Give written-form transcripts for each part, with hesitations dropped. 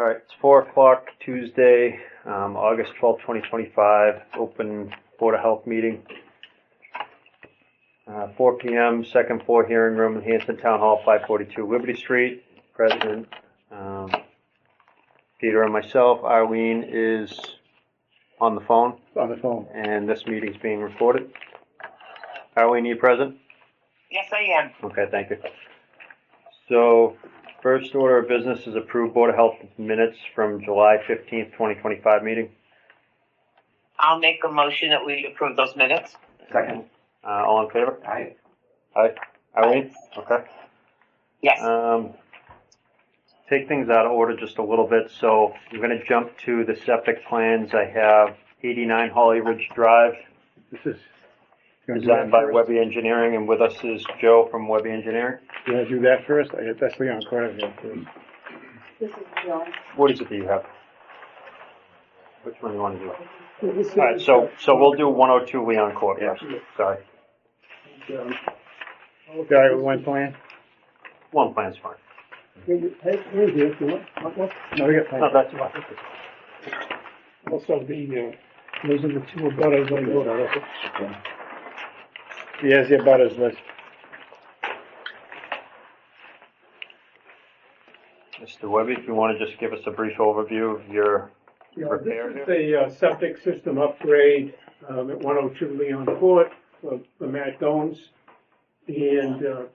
right, it's 4 o'clock Tuesday, August 12th, 2025, open Board of Health meeting. 4 p.m., second floor hearing room in Hanson Town Hall, 542 Liberty Street. President Peter and myself. Arlene is on the phone. On the phone. And this meeting's being recorded. Arlene, you present? Yes, I am. Okay, thank you. So, first order of business is approved Board of Health minutes from July 15th, 2025 meeting. I'll make a motion that we approve those minutes. Second. All in favor? Aye. Aye. Arlene? Okay. Yes. Take things out of order just a little bit. So I'm going to jump to the septic plans. I have 89 Holly Ridge Drive. This is Designed by Webby Engineering, and with us is Joe from Webby Engineering. You want to do that first? That's Leon Carter first. This is Joe. What is it that you have? Which one do you want to do? All right, so we'll do 102 Leon Court first. Sorry. Okay, with one plan? One plan's fine. Hey, here's here, if you want. What? No, we got plan. No, that's fine. Also, those are the two abutters on the order. Yes, the abutters list. Mr. Webby, if you want to just give us a brief overview of your repair This here. is a septic system upgrade at 102 Leon Court for Matt Goins. And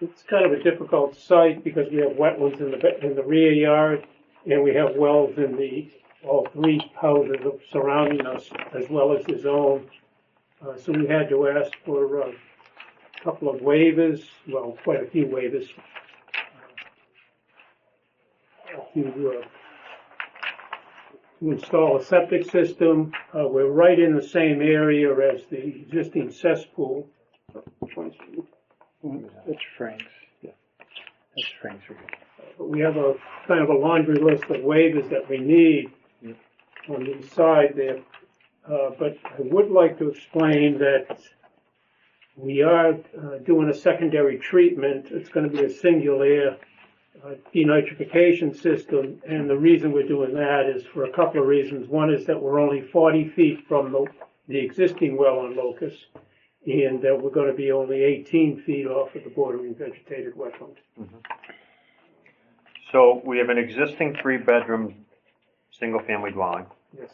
it's kind of a difficult site because we have wetlands in the rear yard, and we have wells in all three houses surrounding us, as well as the zone. So we had to ask for a couple of waivers, well, quite a few waivers, to install a septic system. We're right in the same area as the existing cesspool. That's Frank's. Yeah. That's Frank's. But we have a kind of a laundry list of waivers that we need on the side there. But I would like to explain that we are doing a secondary treatment. It's going to be a singular denitrification system, and the reason we're doing that is for a couple of reasons. One is that we're only 40 feet from the existing well on Locust, and we're going to be only 18 feet off of the bordering vegetated wetland. Mm-hmm. So we have an existing 3-bedroom single-family dwelling, Yes.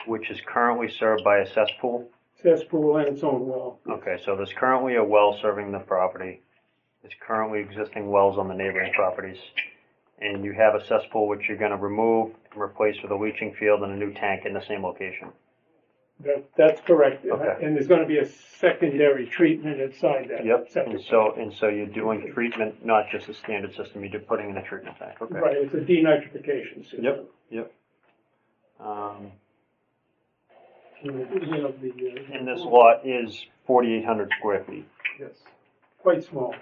which is currently served by a cesspool. Cesspool and its own well. Okay, so there's currently a well serving the property. There's currently existing wells on the neighboring properties. And you have a cesspool which you're going to remove and replace with a leaching field and a new tank in the same location. That's correct. Okay. And there's going to be a secondary treatment inside that. Yep. septic And so you're doing treatment, not just a standard system. You're putting in a treatment tank. Okay. Right, it's a denitrification system. Yep. And this And lot is 4,800 square feet. Yes, quite small.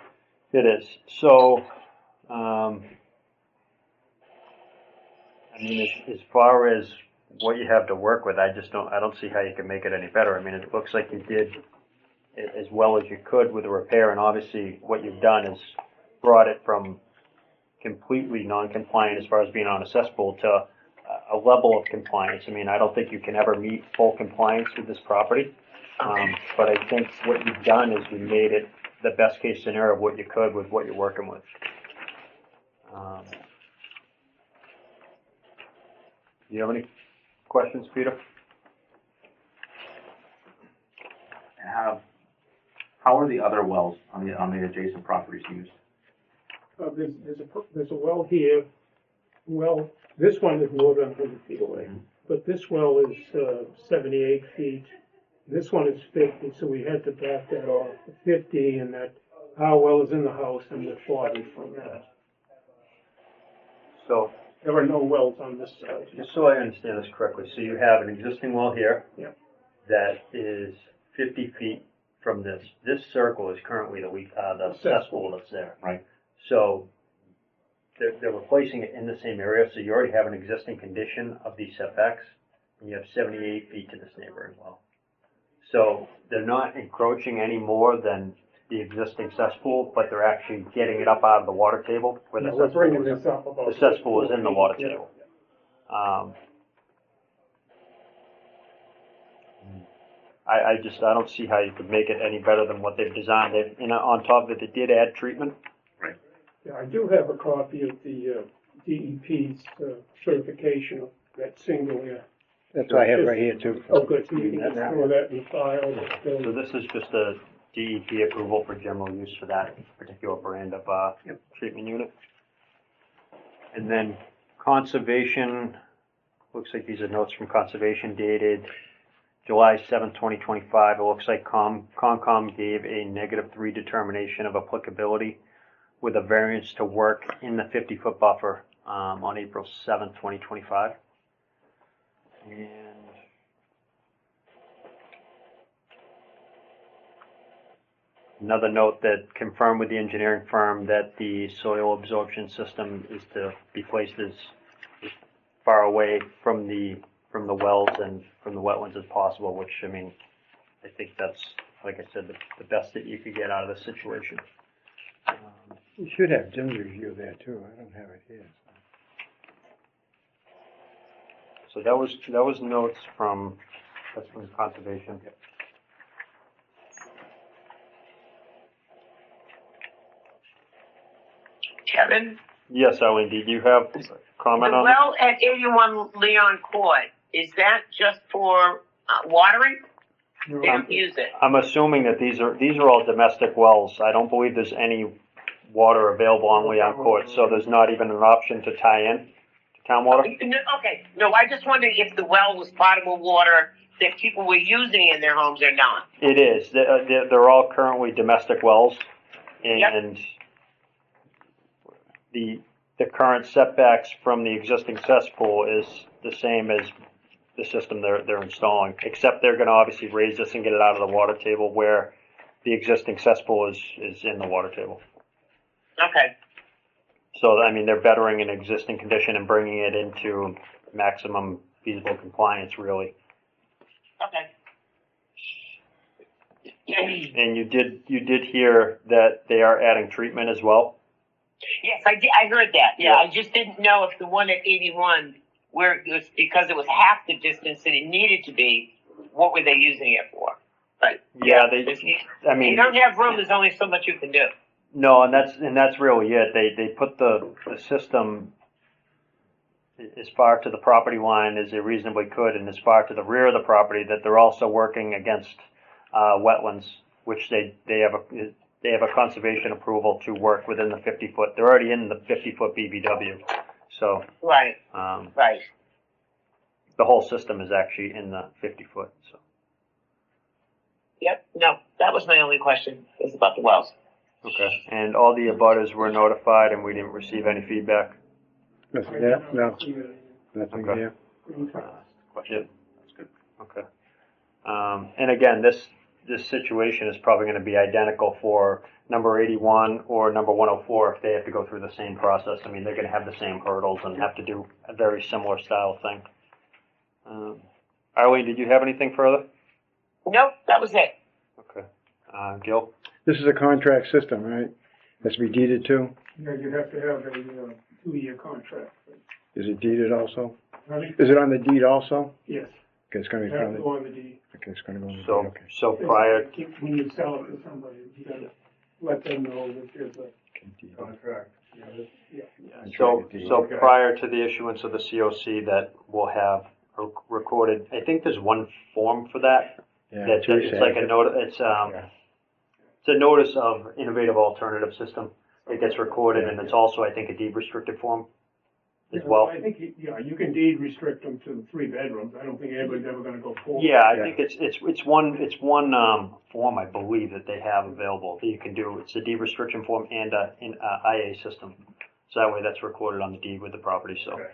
It is. So, I mean, as far as what you have to work with, I don't see how you can make it any better. I mean, it looks like you did as well as you could with the repair, and obviously what you've done is brought it from completely non-compliant as far as being on a cesspool to a level of compliance. I mean, I don't think you can ever meet full compliance with this property, but I think what you've done is you made it the best case scenario of what you could with what you're working with. Do you have any questions, Peter? How are the other wells on the adjacent properties used? There's a well here. Well, this one is more than 100 feet away, but this well is 78 feet. This one is 50, so we had to back that off to 50, and that our well is in the house, and we're 40 from that. So, There are no wells on this side. just so I understand this correctly, so you have an existing well here that is 50 feet from this. This circle is currently the cesspool that's there. Right. So they're replacing it in the same area, so you already have an existing condition of these setbacks, and you have 78 feet to this neighboring well. So they're not encroaching any more than the existing cesspool, but they're actually getting it up out of the water table where the We're cesspool bringing is. this up about. The cesspool is in the water Yeah. table. I don't see how you could make it any better than what they've designed. And on top of it, they did add treatment. Yeah, I do have a copy of the DEP's certification of that single, yeah. That's what I have right here too. Oh, good, so you can just throw that in the file. So this is just a DEP approval for general use for that particular brand of treatment unit. And then conservation, looks like these are notes from conservation dated July 7th, 2025. It looks like Concom gave a -3 determination of applicability with a variance to work in the 50-foot buffer on April 7th, 2025. And another note that confirmed with the engineering firm that the soil absorption system is to be placed as far away from the wells and from the wetlands as possible, which, I mean, I think that's, like I said, the best that you could get out of this situation. You should have Jim's review there too. I don't have it here. So that was notes that's from conservation. Kevin, Yes, Eileen, did you have a the comment on it? well at 81 Leon Court, is that just for watering? They don't use it. I'm assuming that these are all domestic wells. I don't believe there's any water available on Leon Court, so there's not even an option to tie in to town water. Okay, no, I just wondered if the well was potable water that people were using in their homes or not. It is. They're all currently domestic wells, and the current setbacks from the existing cesspool is the same as the system they're installing, except they're going to obviously raise this and get it out of the water table where the existing cesspool is in the water table. Okay. So, I mean, they're bettering an existing condition and bringing it into maximum feasible compliance, really. Okay. And you did hear that they are adding treatment as well? Yes, I heard that. Yeah, I just didn't know if the one at 81, where it was because it was half the distance that it needed to be, what were they using it for? But Yeah, I mean, you don't have room. There's only so much you can do. No, and that's really it. They put the system as far to the property line as they reasonably could, and as far to the rear of the property that they're also working against wetlands, which they have a conservation approval to work within the 50-foot. They're already in the 50-foot BBW, so Right. Right. the whole system is actually in the 50-foot. So Yep. No, that was my only question. It was about the wells. okay, and all the abutters were notified, and we didn't receive any feedback. Nothing there? No. Nothing Okay. here. Yep. That's good. Okay. And again, this situation is probably going to be identical for number 81 or number 104 if they have to go through the same process. I mean, they're going to have the same hurdles and have to do a very similar style thing. Arlene, did you have anything further? Nope, that was it. Okay. Gil? This is a contract system, right? Has to be deeded to? Yeah, you have to have a 2-year contract. Is it deeded also? Honey? Is it on the deed also? Yes, Okay, it's gonna you be have on to the, go on the deed. okay, it's gonna go on the deed, So, okay. so prior, When you sell it to somebody, you gotta let them know that there's a Okay, deed. contract. so prior to the issuance of the COC, that we'll have recorded, I think there's one form for that. Yeah, That Teresa it's like has a it. notice. It's a notice of innovative alternative system. It gets recorded, and it's also, I think, a deed restricted form as well. I think, you can deed restrict them to 3 bedrooms. I don't think anybody's ever gonna go forward. Yeah, I Yeah. think it's one form I believe that they have available that you can do. It's a deed restriction form and an IA system. So that way, that's recorded on the deed with the property. So, Okay.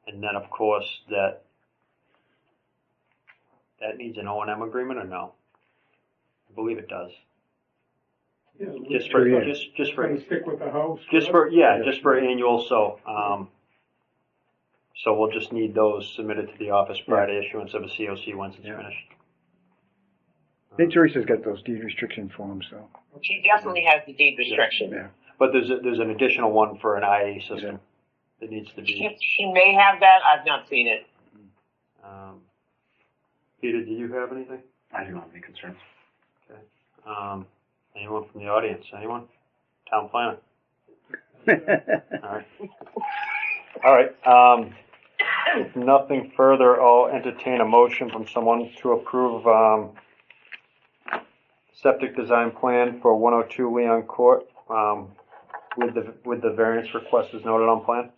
and then of course that needs an O&M agreement or no? I believe it does. Yeah, Just for Yeah. just for Gonna stick with the house. just for annual. So we'll just need those submitted to the office prior to issuance of a COC once it's Yeah. finished. I think Teresa's got those deed restriction forms, so, She definitely has the deed restriction. yeah. But there's an additional one for an IA system. It needs to be, She may have that, I've not seen it. Peter, do you have anything? I do not have any concerns. Anyone from the audience? Anyone? Town planner? All right. If nothing further, I'll entertain a motion from someone to approve, septic design plan for 102 Leon Court, with the variance request as noted on plan.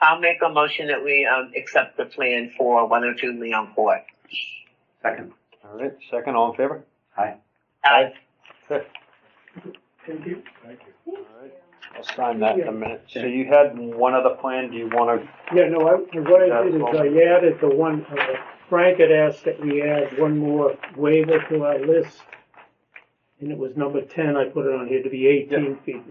I'll make a motion that we, accept the plan for 102 Leon Court. Second. All right, second, all in favor? Aye. Aye. Okay. Thank you. All right. I'll sign that in a minute. So you had one other plan, do you wanna, Yeah, no, what I did is I added the one, Frank had asked that we add one more waiver to our list. And it was number 10, I put it on here to be 18 feet.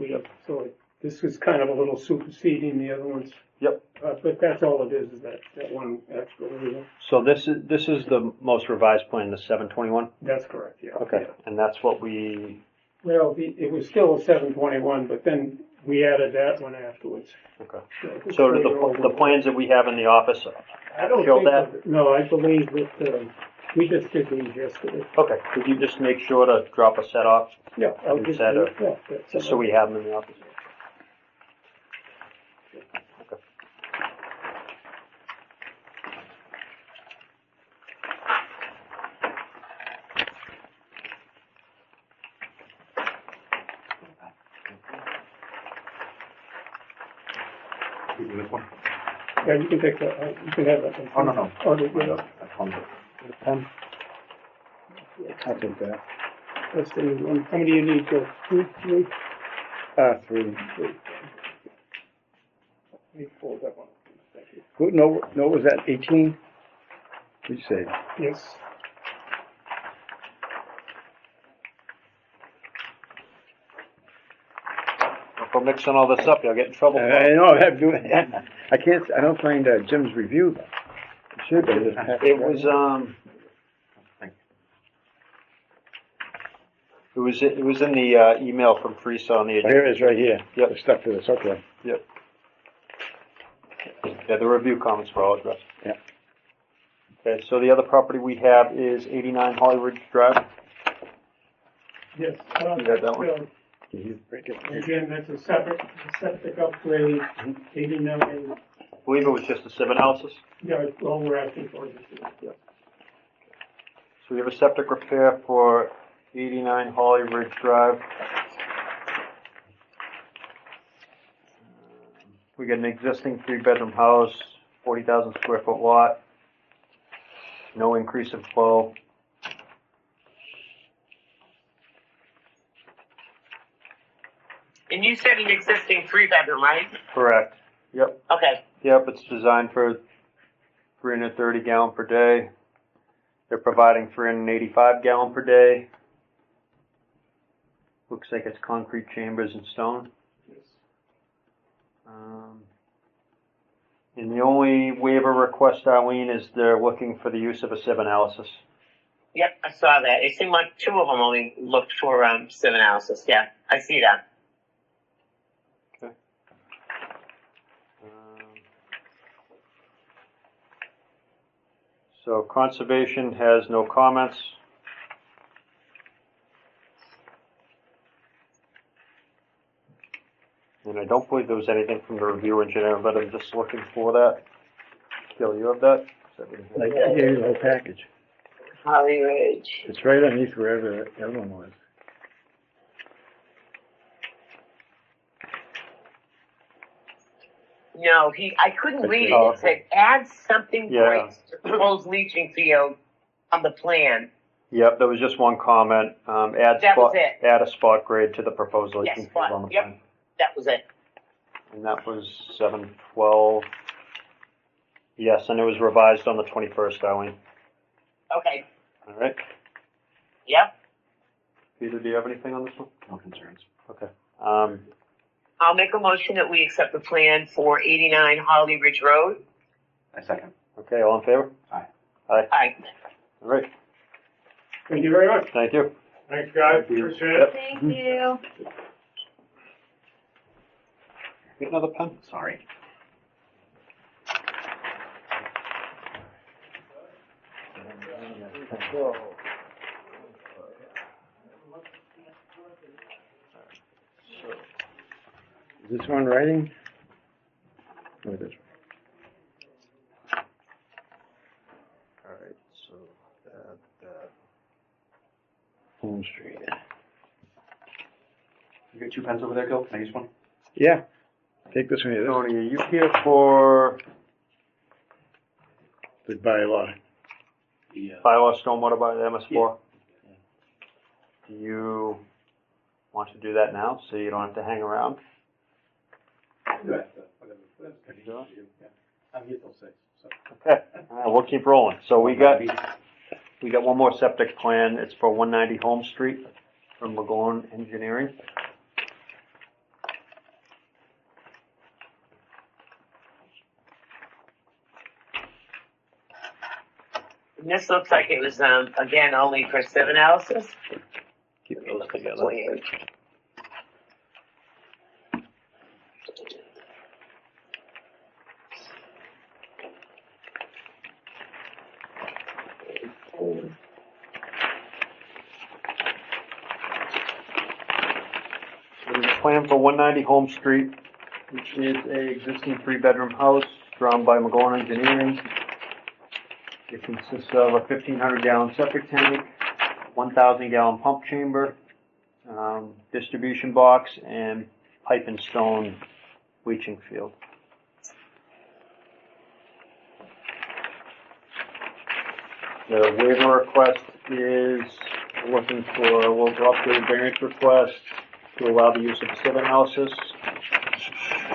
So this is kind of a little superseding the other ones. Yep. But that's all it is that one extra waiver. so this is the most revised plan, the 721? That's correct, yeah. Okay, Yeah. and that's what we, Well, it was still a 721, but then we added that one afterwards. okay. it's So do straight over. the plans that we have in the office I don't show think that? No, I believe that, we just did these yesterday. Okay, could you just make sure to drop a set off, Yeah, I'll You just, said, yeah. that's just so we have them in the office? Okay. You do this one? Yeah, you can take that, you can have that one. Oh, no. Oh, yeah, That's one. The pen? I'll take that. that's the one. How many do you need, Joe? Two, three? 3. Three. Let me fold that one. Thank you. No, was that 18? What'd you say? Yes. If I'm mixing all this up, you'll get in trouble. I know, I don't find Jim's review. It should be. It was, it was in the, email from Teresa on the Oh, agenda. here it is, right here. Yep. The stuff for this, okay. Yep. Yeah, the review comments were all addressed. Yeah. Okay, so the other property we have is 89 Holly Ridge Drive. Yes. You got that one? Can you break it? Again, that's a septic upgrade, 89, I believe it was just a sieve analysis. yeah, it's all we're asking for. So we have a septic repair for 89 Holly Ridge Drive. We got an existing 3-bedroom house, 40,000 square foot lot. No increase in flow. And you said an existing 3-bedroom, right? Correct. Yep. Okay. Yep, it's designed for 330 gallon per day. They're providing 385 gallon per day. Looks like it's concrete chambers and stone. And the only waiver request, Arlene, is they're looking for the use of a sieve analysis. Yep, I saw that. It seemed like 2 of them only looked for, sieve analysis. Yeah, I see that. Okay. So conservation has no comments. And I don't believe there was anything from the review engineer, but I'm just looking for that. Gil, you have that? Is that what you have? Like, I gave you the whole package. Holly Ridge. It's right underneath wherever the other one was. No, I couldn't read it. Oh, It said add something Yeah. grades to proposed leaching field on the plan. Yep, there was just one comment. Add That was spot, it. add a spot grade to the proposed Yes, leaching spot, field on the yep. plan. That was it. And that was 7/12. Yes, and it was revised on the 21st, Arlene. Okay. All right. Yep. Peter, do you have anything on this one? No concerns. Okay. I'll make a motion that we accept the plan for 89 Holly Ridge Road. I second. Okay, all in favor? Aye. Aye. Aye. All right. Thank you very much. Thank you. Thanks, guys. Thank you. Appreciate Yep. it. Thank you. Get another pen? Sorry. So, Is this one writing? No, this all right, so that. one. Home Street. You got 2 pens over there, Gil? Can I use one? Yeah. Take this one here. Tony, are you here for This is bylaw. Yeah. bylaw stormwater by the MS4? Do you want to do that now, so you don't have to hang around? I'm here till 6, so. Okay, all right, we'll keep rolling. So we got one more septic plan. It's for 190 Home Street from McGowan Engineering. And this looks like it was, again, only for 7 houses. Keep those together. So there's a plan for 190 Home Street, which is a existing 3-bedroom house drawn by McGowan Engineering. It consists of a 1,500-gallon septic tank, 1,000-gallon pump chamber, distribution box, and pipe and stone leaching field. The waiver request is looking for a local updated variance request to allow the use of facility analysis,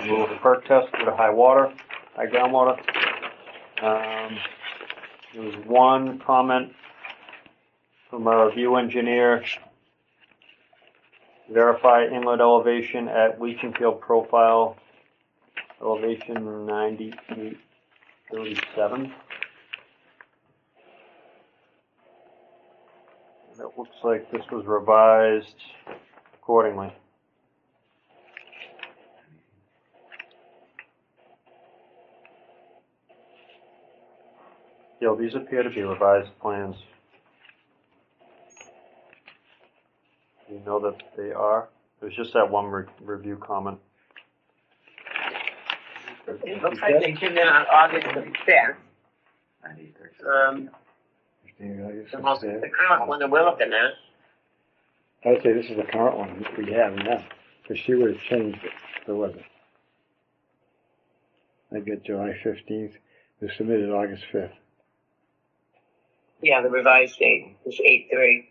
remove the perk test due to high groundwater. There was one comment from our review engineer. Verify inlet elevation at leaching field profile, elevation 9837. And it looks like this was revised accordingly. Yo, these appear to be revised plans. You know that they are? There's just that one review comment. It looks like they came in on August the 5th. The current one that we're looking at. I would say this is the current one we have now, because she would have changed it, if it wasn't. I get July 15th, it was submitted August 5th. Yeah, the revised date is 8/3.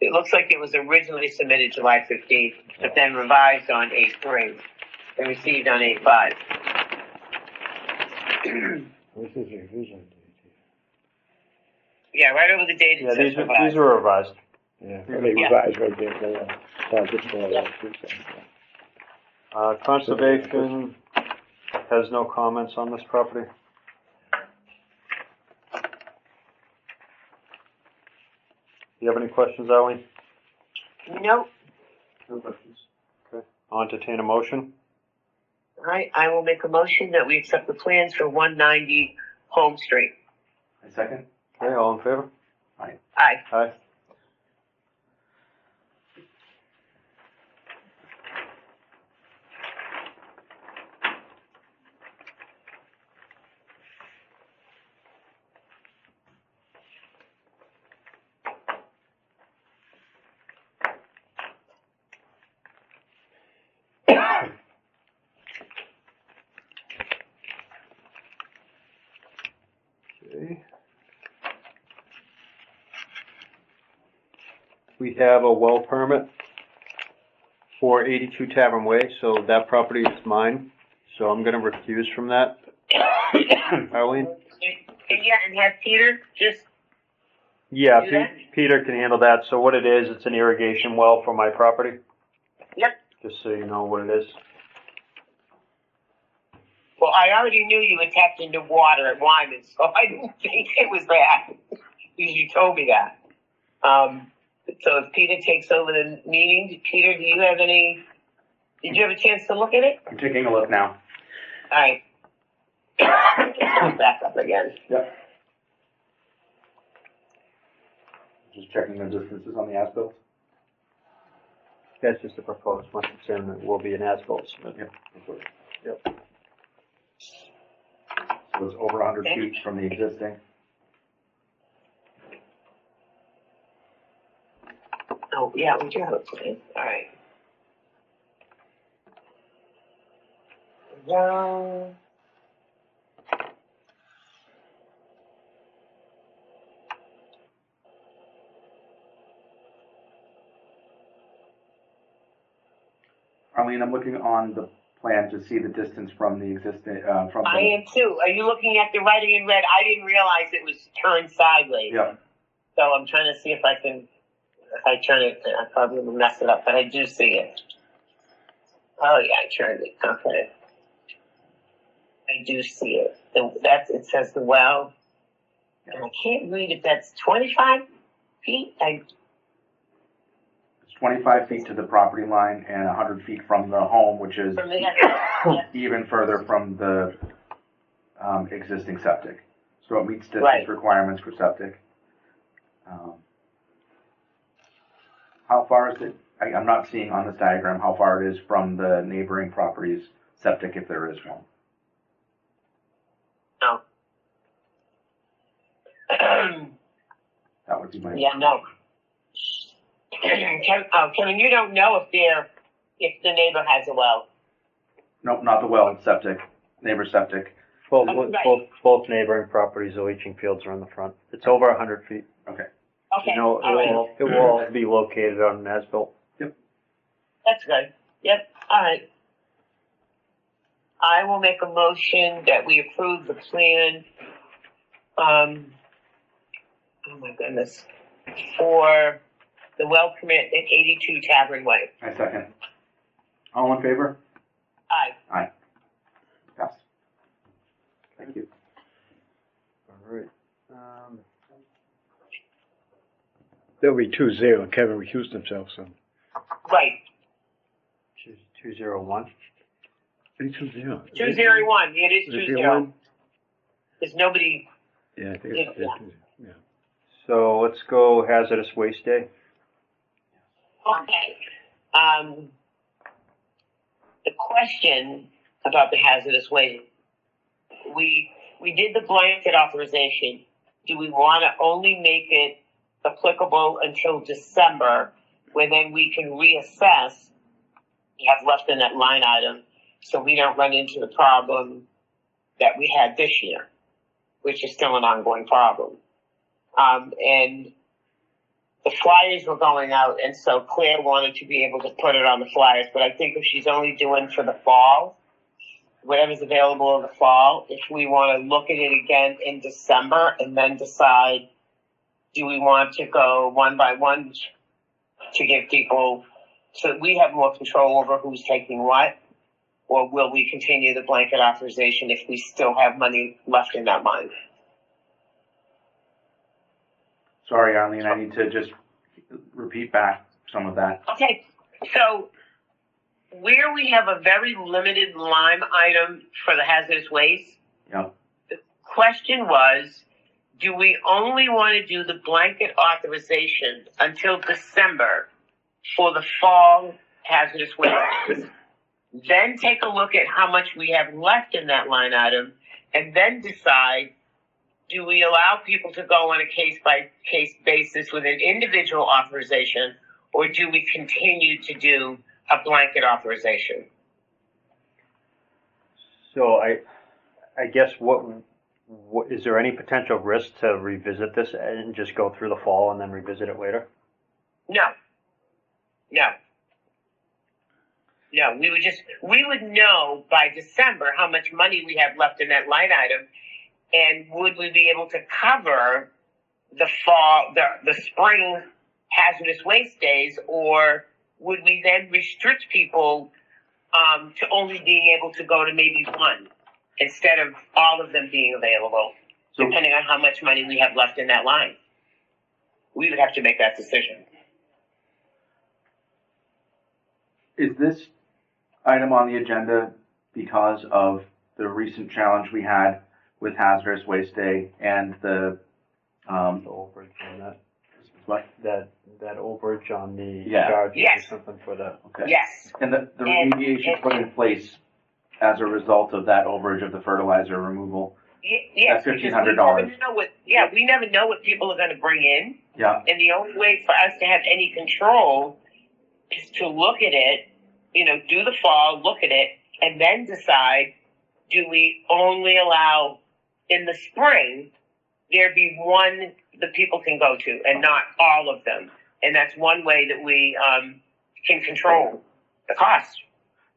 It looks like it was originally submitted July 15th, but then revised on 8/3 and received on 8/5. This is revision. Yeah, right over the date it Yeah, says these revised. are revised. Yeah, well, they revised right there, so, so I just saw that too, so. Conservation has no comments on this property. Do you have any questions, Eileen? Nope. No questions. Okay, I'll entertain a motion. All right, I will make a motion that we accept the plans for 190 Home Street. A second? Okay, all in favor? Aye. Aye. Okay. We have a well permit for 82 Tavern Way, so that property is mine. So I'm gonna recuse from that. Eileen? Yeah, and have Peter just, Yeah, Do that? Peter can handle that. So what it is, it's an irrigation well for my property. Yep. Just so you know what it is. Well, I already knew you were tapped into water at Wyman, so I didn't think it was that. You told me that. So if Peter takes over the meeting, Peter, do you have any, did you have a chance to look at it? I'm taking a look now. All right. Back up again. Yep. Just checking the distances on the as-built. That's just the proposed, once it's in, it will be an as-built. Yep. Yep. So it's over 100 feet from the existing. Oh, yeah, we do have a plan. All right. Well, Arlene, I'm looking on the plan to see the distance from the existing, from the. I am too. Are you looking at the writing in red? I didn't realize it was turned sideways. Yeah. So I'm trying to see if I can, if I turn it, I probably will mess it up, but I do see it. Oh yeah, I turned it. Okay. I do see it. It says the well. And I can't read if that's 25 feet. It's 25 feet to the property line and 100 feet from the home, which is From the yeah. even further from the existing septic. So it meets distance Right. requirements for septic. How far is it? I'm not seeing on this diagram how far it is from the neighboring property's septic, if there is one. No. That would be my. Yeah, no. Kevin, you don't know if the neighbor has a well. Nope, not the well, it's septic, neighbor septic. Both, Right. both neighboring properties, the leaching fields are in the front. It's over 100 feet. Okay. Okay, You know, all right. it will all be located on an as-built. That's good. Yep, all right. I will make a motion that we approve the plan, oh my goodness, for the well permit at 82 Tavern Way. I second. All in favor? Aye. Pass. Thank you. All right. There'll be 2-0, Kevin recused himself, so. Right, 201. 2-0. 201, it is 20. There's nobody, Yeah, I think Yeah. it's, yeah. So let's go hazardous waste day. okay. The question about the hazardous waste, we did the blanket authorization. Do we want to only make it applicable until December, where then we can reassess we have left in that line item, so we don't run into the problem that we had this year, which is still an ongoing problem. And the flyers were going out, and so Claire wanted to be able to put it on the flyers, but I think if she's only doing for the fall, whatever's available in the fall, if we want to look at it again in December and then decide, do we want to go one by one to give people, so that we have more control over who's taking what, or will we continue the blanket authorization if we still have money left in that line? Sorry, Arlene, I need to just repeat back some of that. Okay, so where we have a very limited line item for the hazardous waste, Yep. the question was, do we only want to do the blanket authorization until December for the fall hazardous waste? Then take a look at how much we have left in that line item, and then decide, do we allow people to go on a case-by-case basis with an individual authorization, or do we continue to do a blanket authorization? So I guess what is there any potential risk to revisit this and just go through the fall and then revisit it later? No. We would know by December how much money we have left in that line item, and would we be able to cover the fall, the spring hazardous waste days, or would we then restrict people to only being able to go to maybe one instead of all of them being available, depending on how much money we have left in that line? We would have to make that decision. Is this item on the agenda because of the recent challenge we had with hazardous waste day and the Overage on that. What? that overage on the Yeah. charges or Yes. something for the, Okay. Yes. And the And- remediation put in place as a result of that overage of the fertilizer removal. Yes, That's because $1,500. we never know what people are going to bring in. Yeah. And the only way for us to have any control is to look at it, do the fall, look at it, and then decide, do we only allow in the spring there be one that people can go to and not all of them? And that's one way that we can control the cost.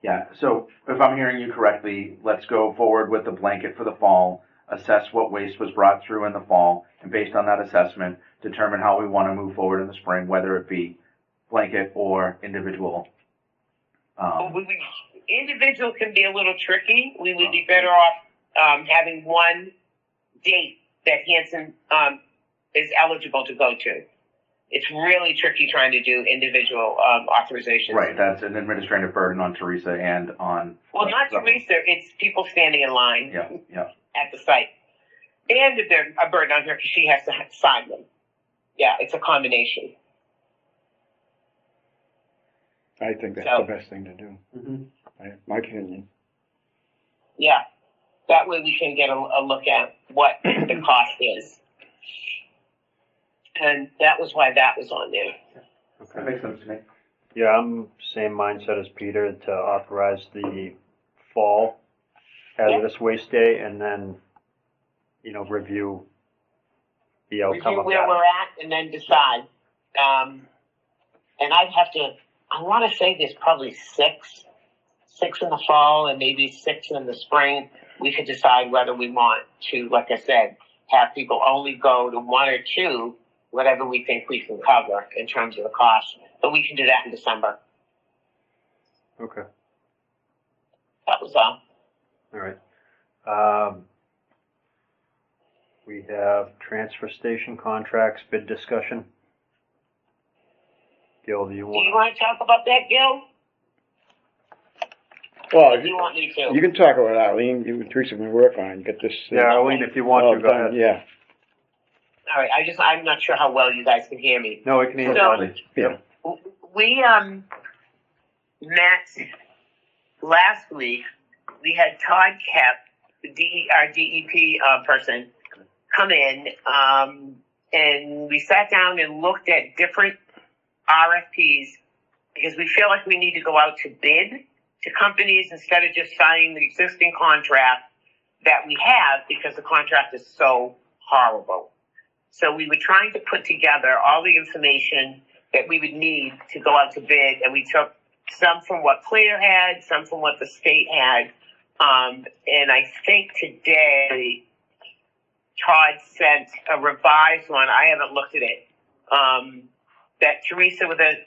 Yeah, so if I'm hearing you correctly, let's go forward with the blanket for the fall, assess what waste was brought through in the fall, and based on that assessment, determine how we want to move forward in the spring, whether it be blanket or individual. Individual can be a little tricky. We would be better off having one date that Hanson is eligible to go to. It's really tricky trying to do individual authorizations. Right, that's an administrative burden on Teresa and on. Well, not Teresa. It's people standing in line Yeah. at the site. And they're a burden on her because she has to sign them. Yeah, it's a combination. I think that's So- the best thing to do, Mm-hmm. my opinion. Yeah. That way we can get a look at what the cost is. And that was why that was on there. That makes sense to me. yeah, I'm same mindset as Peter to authorize the fall hazardous waste day and then, review the outcome Review of where that. we're at and then decide. And I want to say there's probably six in the fall and maybe 6 in the spring. We could decide whether we want to, like I said, have people only go to 1 or 2, whatever we think we can cover in terms of the cost. But we can do that in December. Okay, That was all. all right. We have transfer station contracts, bid discussion. Gil, do you Do you want? want to talk about that, Gil? Well, Or do you want me to? you can talk about Arlene, you and Teresa can work on, get this. Yeah, Arlene, if you want all to, go done. ahead. Yeah, All right. I'm not sure how well you guys can hear me. No, we can hear So- you. yeah. We met last week. We had Todd Kep, our DEP person, come in, and we sat down and looked at different RFPs because we feel like we need to go out to bid to companies instead of just signing the existing contract that we have because the contract is so horrible. So we were trying to put together all the information that we would need to go out to bid, and we took some from what Clear had, some from what the state had, and I think today Todd sent a revised one. I haven't looked at it. That Teresa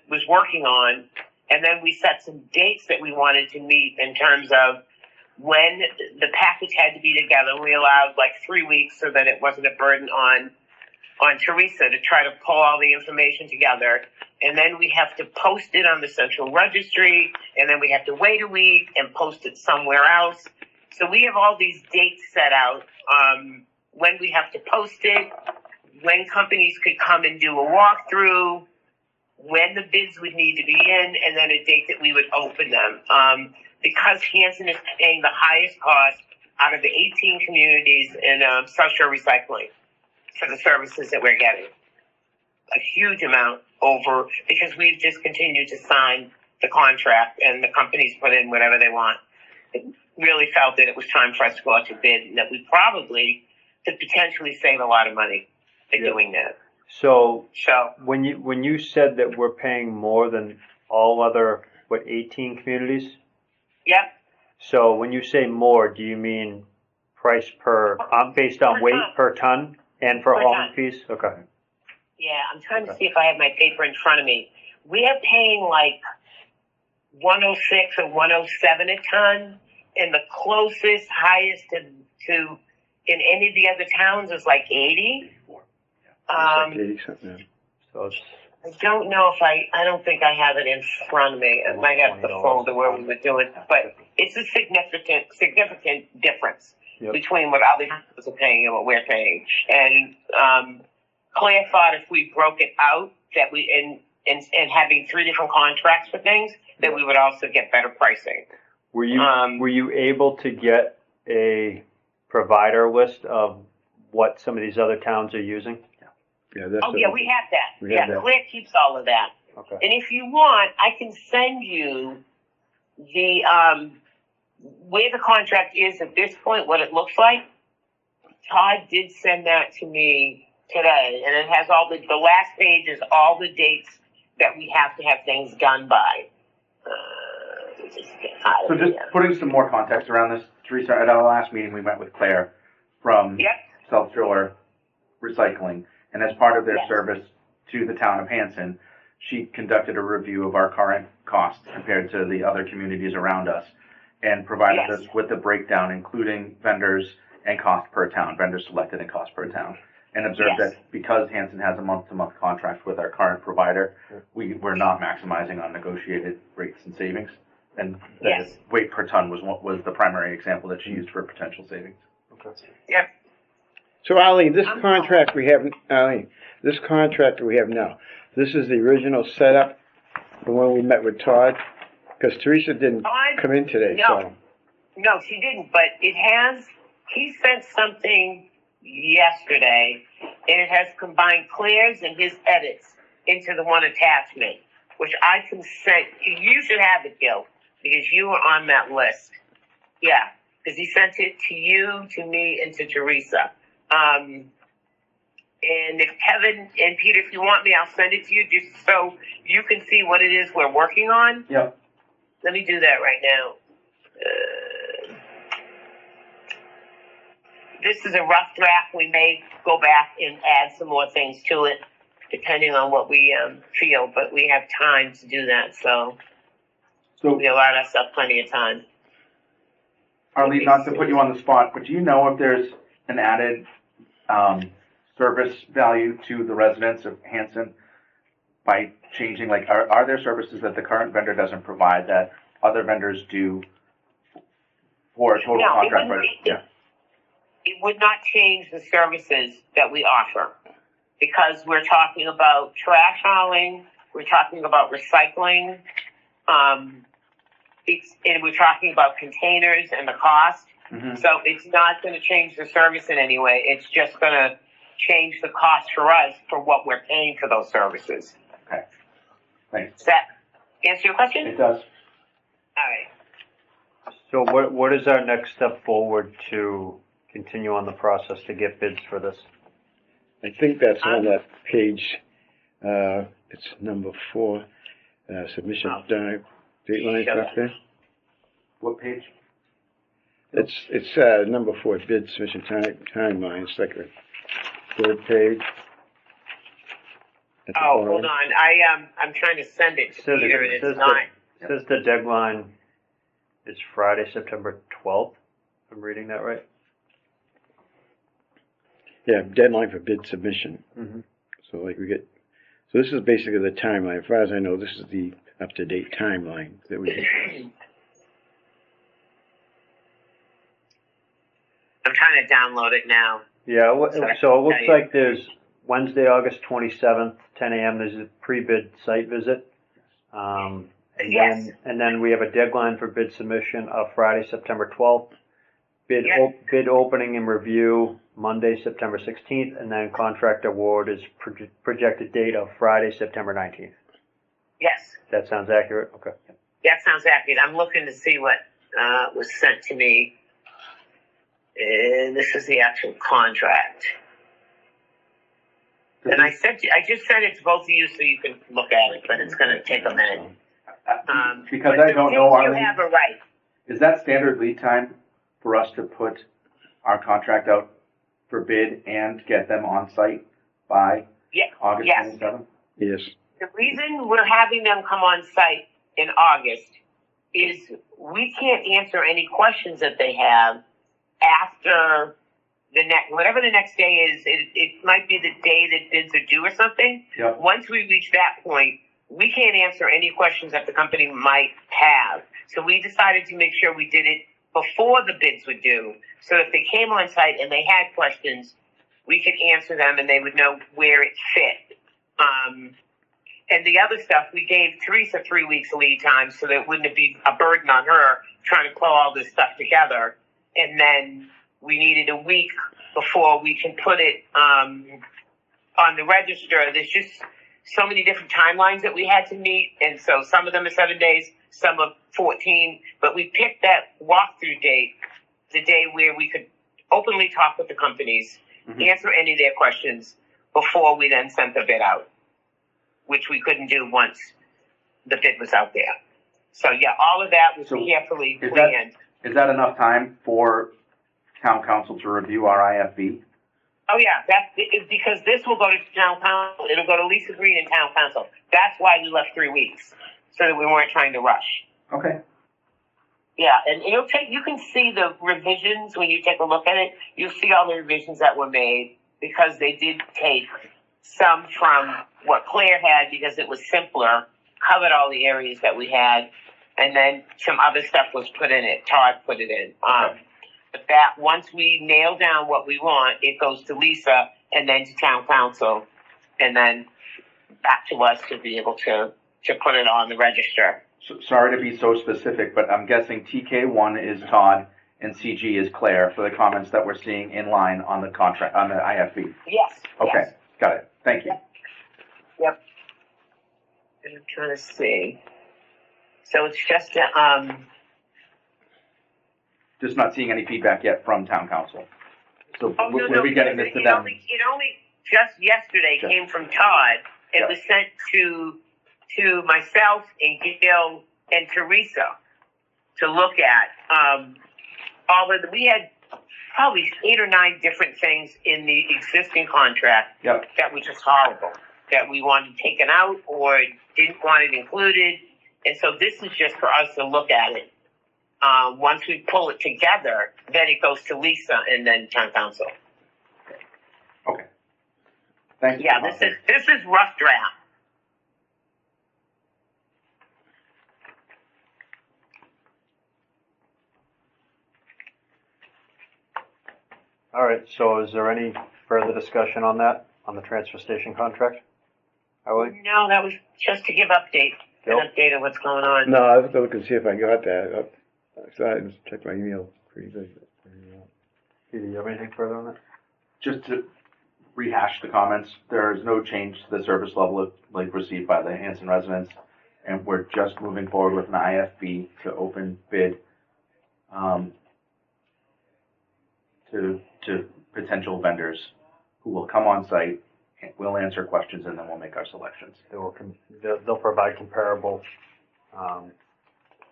was working on, and then we set some dates that we wanted to meet in terms of when the package had to be together. We allowed like 3 weeks so that it wasn't a burden on Teresa to try to pull all the information together. And then we have to post it on the central registry, and then we have to wait a week and post it somewhere else. So we have all these dates set out, when we have to post it, when companies could come and do a walkthrough, when the bids would need to be in, and then a date that we would open them. Because Hanson is paying the highest cost out of the 18 communities in South Shore Recycling for the services that we're getting. A huge amount over, because we've just continued to sign the contract and the companies put in whatever they want. It really felt that it was time for us to go out to bid and that we probably could potentially save a lot of money by doing that. So So, when you said that we're paying more than all other 18 communities? yep. So when you say more, do you mean price based on Per weight ton. per ton and for Per hauling ton. fees? Okay. Yeah, I'm trying to see if I have my paper in front of me. We are paying like 106 or 107 a ton, and the closest, highest to in any of the other towns is like 80. It's like 80 something, yeah. So it's I don't know if I don't think I have it in front of me. I might have the $20 folder where we were doing, but it's a significant difference Yep. between what other towns are paying and what we're paying. And Claire thought if we broke it out that and having 3 different contracts for things, that we would also get better pricing. Were you able to get a provider list of what some of these other towns are using? Yeah, that's. Oh, yeah, we have that. We have that. Claire keeps all of that. Okay. And if you want, I can send you the, where the contract is at this point, what it looks like. Todd did send that to me today, and it has all the last page is all the dates that we have to have things done by. So just putting some more context around this, Teresa, at our last meeting, we met with Claire from Yep. South Shore Recycling, and as part of their Yes. service to the town of Hanson, she conducted a review of our current costs compared to the other communities around us, and provided Yes. us with a breakdown, including vendors and cost per town, vendors selected and cost per town, and observed Yes. that because Hanson has a month-to-month contract with our current provider, we're not maximizing on negotiated rates and savings. And the Yes. weight per ton was the primary example that she used for potential savings. Okay. Yep. So Arlene, this contract we have now, this is the original setup from when we met with Todd? Because Teresa didn't come in today, No. so. No, she didn't, but he sent something yesterday, and it has combined Claire's and his edits into the one attachment, which I can send. You should have it, Gil, because you were on that list. Yeah, because he sent it to you, to me, and to Teresa. And if Kevin and Peter, if you want me, I'll send it to you just so you can see what it is we're working on. Yep. Let me do that right now. This is a rough draft. We may go back and add some more things to it, depending on what we feel, but we have time to do that, so we allowed ourselves plenty of time. Arlene, not to put you on the spot, but do you know if there's an added service value to the residents of Hanson by changing, like, are there services that the current vendor doesn't provide that other vendors do for a total No, contract price? Yeah. It would not change the services that we offer, because we're talking about trash hauling, we're talking about recycling, and we're talking about containers and the cost. Mm-hmm. So it's not going to change the service in any way. It's just going to change the cost for us for what we're paying for those services. Okay. Thanks. Does that answer your question? It does. All right. So what is our next step forward to continue on the process to get bids for this? I think that's on that page, it's number 4, submission dateline Sure. up there. What page? It's number 4, bid submission timeline, it's like the 3rd page. At the Oh, bottom. hold on. I'm trying to send it to Says Peter, and it it's says not. It says the deadline is Friday, September 12th. If I'm reading that right? Yeah, deadline for bid submission. Mm-hmm. So like so this is basically the timeline. As far as I know, this is the up-to-date timeline that we. I'm trying to download it now. Yeah, so it looks Okay. like there's Wednesday, August 27th, 10 a.m. There's a pre-bid site visit. Yes. And then we have a deadline for bid submission of Friday, September 12th. Bid opening and review Monday, September 16th, and then contract award is projected date of Friday, September 19th. Yes, That sounds accurate? Okay. that sounds accurate. I'm looking to see what was sent to me. And this is the actual contract. And I just sent it to both of you so you can look at it, but it's going to take a minute. Because but I don't the know, dates Arlene, you have are right. is that standard lead time for us to put our contract out for bid and get them on site by August Yes. 27th? Yes. The reason we're having them come on site in August is we can't answer any questions that they have after whatever the next day is. It might be the day that bids are due or something. Yep. Once we reach that point, we can't answer any questions that the company might have. So we decided to make sure we did it before the bids were due. So if they came on site and they had questions, we could answer them and they would know where it fit. And the other stuff, we gave Teresa 3 weeks lead time so that it wouldn't be a burden on her trying to pull all this stuff together. And then we needed a week before we can put it on the register. There's just so many different timelines that we had to meet. And so some of them are 7 days, some are 14. But we picked that walkthrough date, the day where we could openly talk with the companies, answer any of their questions before we then sent the bid out, which we couldn't do once the bid was out there. So yeah, all of that was carefully planned. Is that enough time for town council to review our IFB? Oh yeah, because this will go to town council. It'll go to Lisa Green and town council. That's why we left 3 weeks, so that we weren't trying to rush. Okay. Yeah, and you can see the revisions when you take a look at it. You'll see all the revisions that were made because they did take some from what Claire had because it was simpler, covered all the areas that we had, and then some other stuff was put in it. Todd put it in. But that once we nail down what we want, it goes to Lisa and then to town council, and then back to us to be able to put it on the register. So, sorry to be so specific, but I'm guessing TK1 is Todd and CG is Claire for the comments that we're seeing in line on the contract, on the IFB. Yes. Okay, yes. Got it. Thank you. Yep. And I'm trying to see. So it's just Just not seeing any feedback yet from town council. So where are we getting this to them? It only just yesterday came from Todd. It was sent to myself and Gail and Teresa to look at. We had probably 8 or 9 different things in the existing contract that were just horrible, that we wanted taken out or didn't want it included. And so this is just for us to look at it. Once we pull it together, then it goes to Lisa and then town council. Okay. Thank you. Yeah, this is rough draft. All right, so is there any further discussion on that, on the transfer station contract? No, that was just to give an update of what's going on. No, I was looking to see if I got that. I didn't check my email. Do you have anything further on that? Just to rehash the comments, there is no change to the service level received by the Hanson residents, and we're just moving forward with an IFB to open bid to potential vendors who will come on site, we'll answer questions, and then we'll make our selections. They'll provide comparable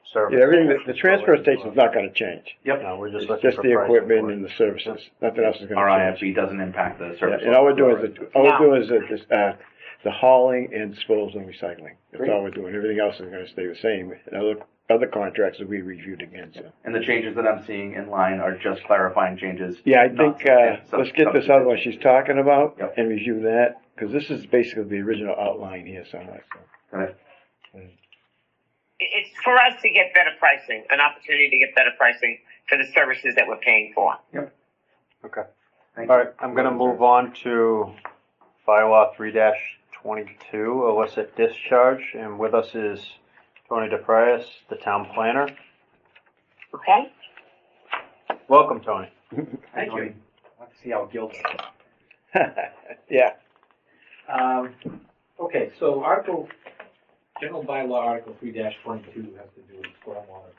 service. Yeah, everything. The transfer station's not going to change. Yep. No, we're just It's looking just for the pricing equipment for it. and the services. Nothing else is going Our to change. IFB doesn't impact the service. Yeah, and all we're level. doing is the hauling and disposal and recycling. That's all we're doing. Everything else is going to stay the same. And other contracts will be reviewed again. So. And the changes that I'm seeing in line are just clarifying changes. Yeah, I think let's get this other one she's talking about Yep. and review that, because this is basically the original outline here somewhere. So. Okay. It's for us to get better pricing, an opportunity to get better pricing for the services that we're paying for. Yep. Okay. Thank All you. right, I'm going to move on to bylaw 3-22, illicit discharge, and with us is Tony DePrias, the town planner. Okay? Welcome, Tony. Thank you. Let's see how guilty. Yeah. Okay, so General Bylaw Article 3-22 has to do with stormwater,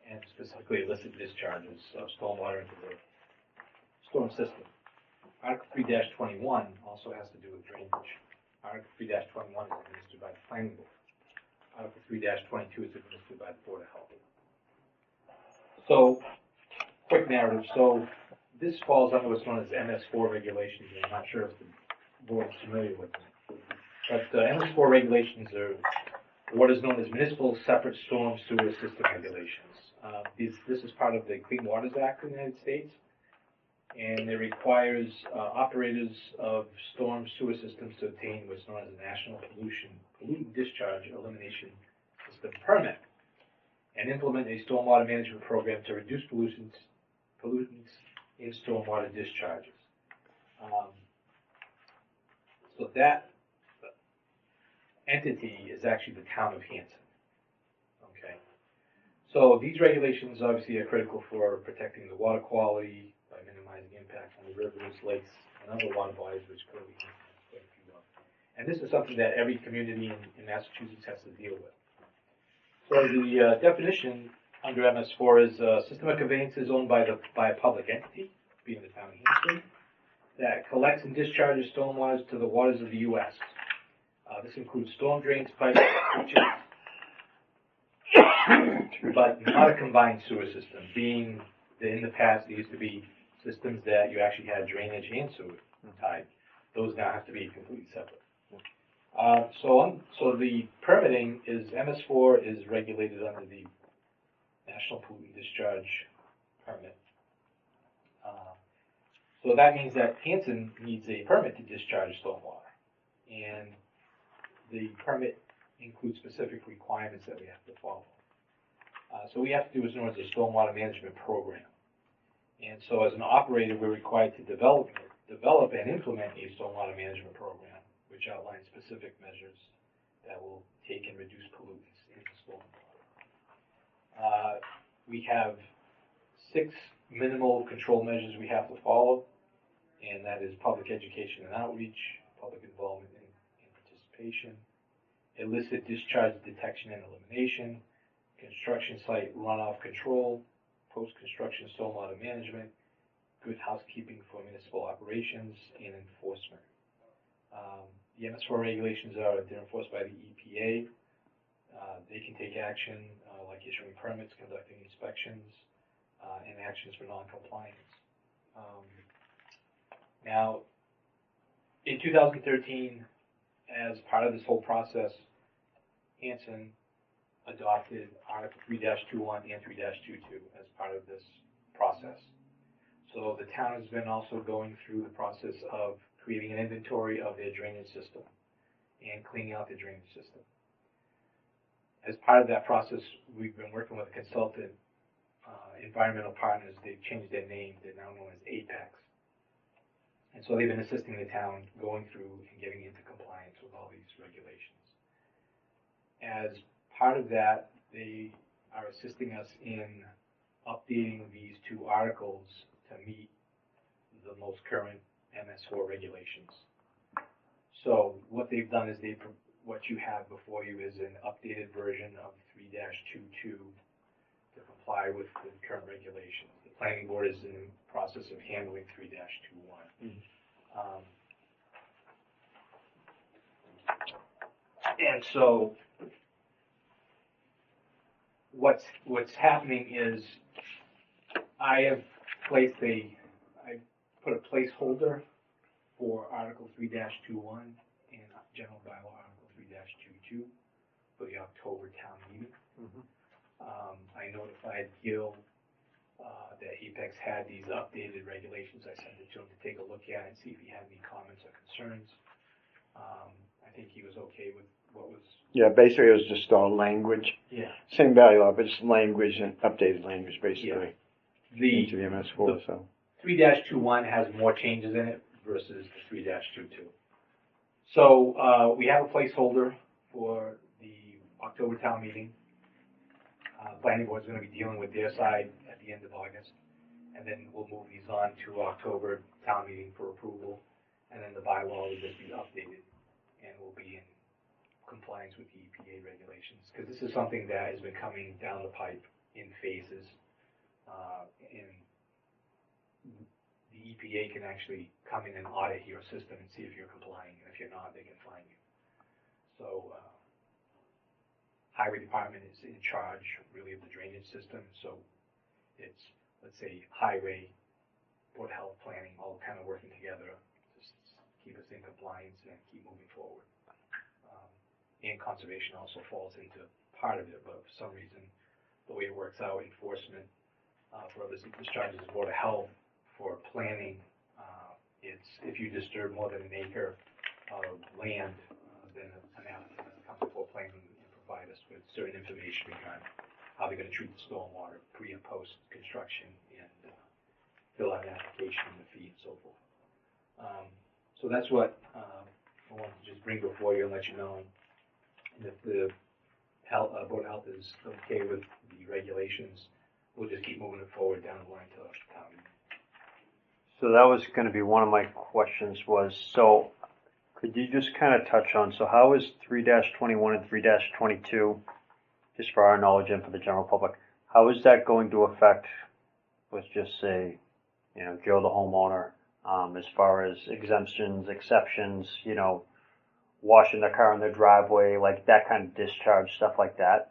and specifically illicit discharges of stormwater into the storm system. Article 3-21 also has to do with drainage. Article 3-21 is administered by the planning board. Article 3-22 is administered by the Board of Health. So, quick narrative. So, this falls under what's known as MS4 regulations, and I'm not sure if the board is familiar with them. But MS4 regulations are what is known as Municipal Separate Storm Sewer System Regulations. This is part of the Clean Waters Act in the United States, and it requires operators of storm sewer systems to obtain what's known as a National Pollutant Discharge Elimination System permit, and implement a stormwater management program to reduce pollutants in stormwater discharges. So that entity is actually the town of Hanson. Okay. So these regulations obviously are critical for protecting the water quality by minimizing impact on the rivers, lakes, and other water bodies, which clearly Hanson has quite a few of. And this is something that every community in Massachusetts has to deal with. So the definition under MS4 is a system of conveyances owned by a public entity, being the town of Hanson, that collects and discharges stormwaters to the waters of the U.S. This includes storm drains, pipes, ditches, but not a combined sewer system, being that in the past there used to be systems that you actually had drainage and sewer tied. Those now have to be completely separate. So the permitting is, MS4 is regulated under the National Pollutant Discharge Permit. So that means that Hanson needs a permit to discharge stormwater. And the permit includes specific requirements that we have to follow. So we have to do what's known as a stormwater management program. And so as an operator, we're required to develop and implement a stormwater management program, which outlines specific measures that will take and reduce pollutants into stormwater. We have 6 minimal control measures we have to follow, and that is public education and outreach, public involvement and participation, illicit discharge detection and elimination, construction site runoff control, post-construction stormwater management, good housekeeping for municipal operations, and enforcement. The MS4 regulations they're enforced by the EPA. They can take action like issuing permits, conducting inspections, and actions for non-compliance. Now, in 2013, as part of this whole process, Hanson adopted Article 3-21 and 3-22 as part of this process. So the town has been also going through the process of creating an inventory of their drainage system and cleaning out the drainage system. As part of that process, we've been working with a consultant, environmental partners. They've changed their name. They're now known as Apex. And so they've been assisting the town going through and getting into compliance with all these regulations. As part of that, they are assisting us in updating these 2 articles to meet the most current MS4 regulations. So what they've done is what you have before you is an updated version of 3-22 to comply with the current regulations. The planning board is in the process of handling 3-21. And so what's happening is I put a placeholder for Article 3-21 and General Bylaw Article 3-22 for the October town meeting. I notified Gil that Apex had these updated regulations. I sent it to him to take a look at and see if he had any comments or concerns. I think he was okay with what was. Yeah, basically it was just all language. Yeah. Same value law, but just language and updated language basically into the MS4. So 3-21 has more changes in it versus the 3-22. So we have a placeholder for the October town meeting. Planning board is going to be dealing with their side at the end of August, and then we'll move these on to October town meeting for approval, and then the bylaw will just be updated and will be in compliance with the EPA regulations, because this is something that has been coming down the pipe in phases, and the EPA can actually come in and audit your system and see if you're complying, and if you're not, they can fine you. So Highway Department is in charge really of the drainage system, so it's, let's say, Highway, Board of Health, Planning, all kind of working together to keep us in compliance and keep moving forward. And Conservation also falls into part of it, but for some reason, the way it works out, enforcement for others, discharges the Board of Health. For planning, it's if you disturb more than an acre of land, then an applicant comes before planning and provide us with certain information regarding how they're going to treat the stormwater pre and post construction, and fill out an application and the fee and so forth. So that's what I wanted to just bring before you and let you know. And if the Board of Health is okay with the regulations, we'll just keep moving it forward down the line to town. So that was going to be one of my questions was, so could you just kind of touch on, so how is 3-21 and 3-22, just for our knowledge and for the general public, how is that going to affect, let's just say, Joe the homeowner, as far as exemptions, exceptions, washing their car in their driveway, like that kind of discharge, stuff like that?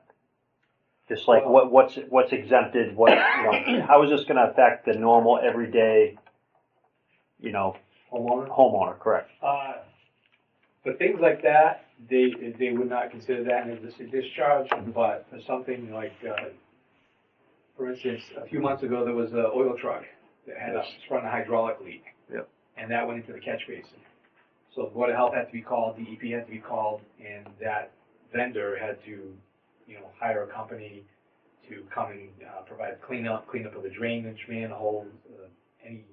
Just like what's exempted, how is this going to affect the normal everyday, homeowner, correct? For things like that, they would not consider that an illicit discharge, but for something like, for instance, a few months ago, there was an oil truck that had sprung a hydraulic leak. Yep. And that went into the catch basin. So the Board of Health had to be called, DEP had to be called, and that vendor had to, hire a company to come and provide cleanup of the drainage manholes, any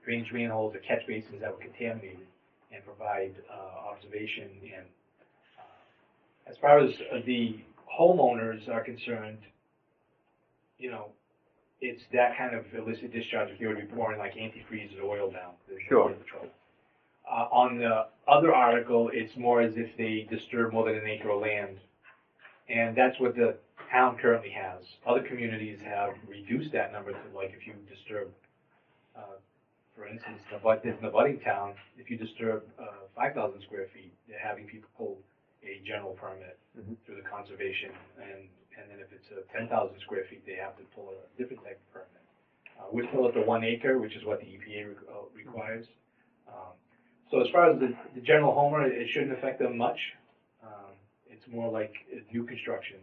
drainage manholes or catch basins that were contaminated, and provide observation. And as far as the homeowners are concerned, it's that kind of illicit discharge if they were to be pouring like antifreeze or oil down. Sure. On the other article, it's more as if they disturb more than an acre of land. And that's what the town currently has. Other communities have reduced that number to, like, if you disturb, for instance, there's an abutting town, if you disturb 5,000 square feet, they're having people pull a general permit through the conservation. And then if it's 10,000 square feet, they have to pull a different type of permit. We're still at the 1 acre, which is what the EPA requires. So as far as the general homeowner, it shouldn't affect them much. It's more like new construction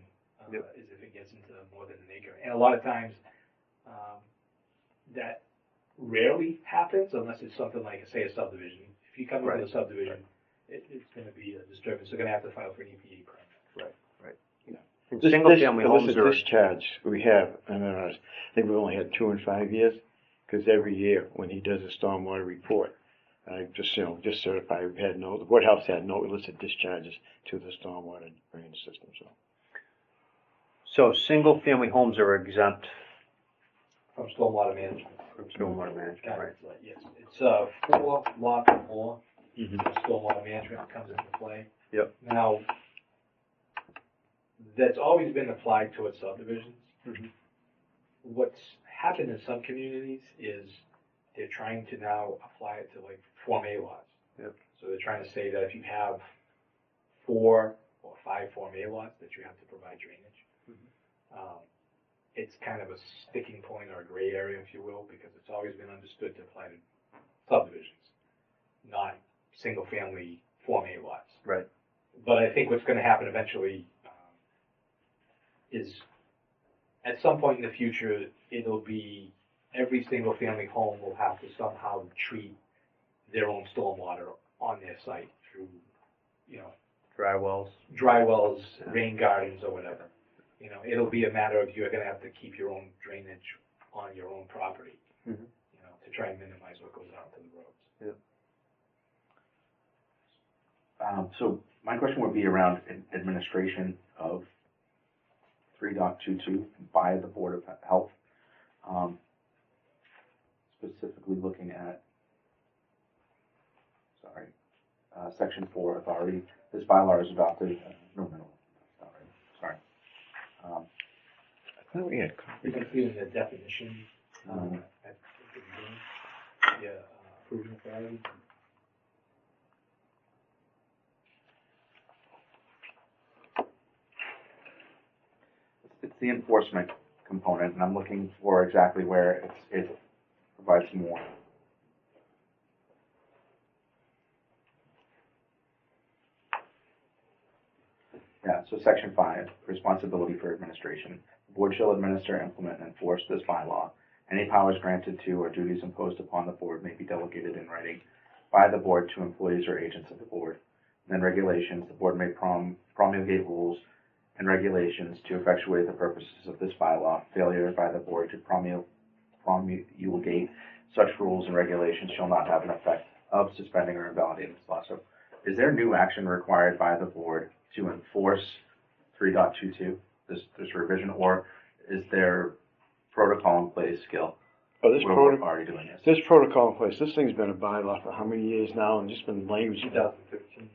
is if it gets into more than an acre. And a lot of times that rarely happens unless it's something like, say, a subdivision. If you come into a subdivision, it's going to be a disturbance. They're going to have to file for an EPA permit. Right. Single-family homes are discharge we have, and I think we've only had 2 in 5 years, because every year when he does a stormwater report, I just certify we've had the Board of Health had no illicit discharges to the stormwater drainage system. So single-family homes are exempt From stormwater management. from stormwater management, right? Yes, it's 4 lots or more. Stormwater management comes into play. Yep. Now, that's always been applied towards subdivisions. What's happened in some communities is they're trying to now apply it to like Form A lots. Yep. So they're trying to say that if you have 4 or 5 Form A lots, that you have to provide drainage. It's kind of a sticking point or a gray area, if you will, because it's always been understood to apply to subdivisions, not single-family Form A lots. Right. But I think what's going to happen eventually is at some point in the future, it'll be every single-family home will have to somehow treat their own stormwater on their site through, Dry wells, rain gardens, or whatever. It'll be a matter of you're going to have to keep your own drainage on your own property, to try and minimize what goes out to the roads. So my question would be around administration of 3.22 by the Board of Health, specifically looking at, Section 4 authority. This bylaw is adopted. I thought we had copies. You can see in the definition at the beginning, approving authority. It's the enforcement component, and I'm looking for exactly where it provides more. Yeah, so Section 5, responsibility for administration. The board shall administer, implement, and enforce this bylaw. Any powers granted to or duties imposed upon the board may be delegated in writing by the board to employees or agents of the board. Then regulations, the board may promulgate rules and regulations to effectuate the purposes of this bylaw. Failure by the board to promulgate such rules and regulations shall not have an effect of suspending or invalidating this law. So is there new action required by the board to enforce 3.22, this revision, or is there protocol in place, Gil? Oh, this we're protocol, already doing this. This protocol in place. This thing's been a bylaw for how many years now, and just been language. 2013.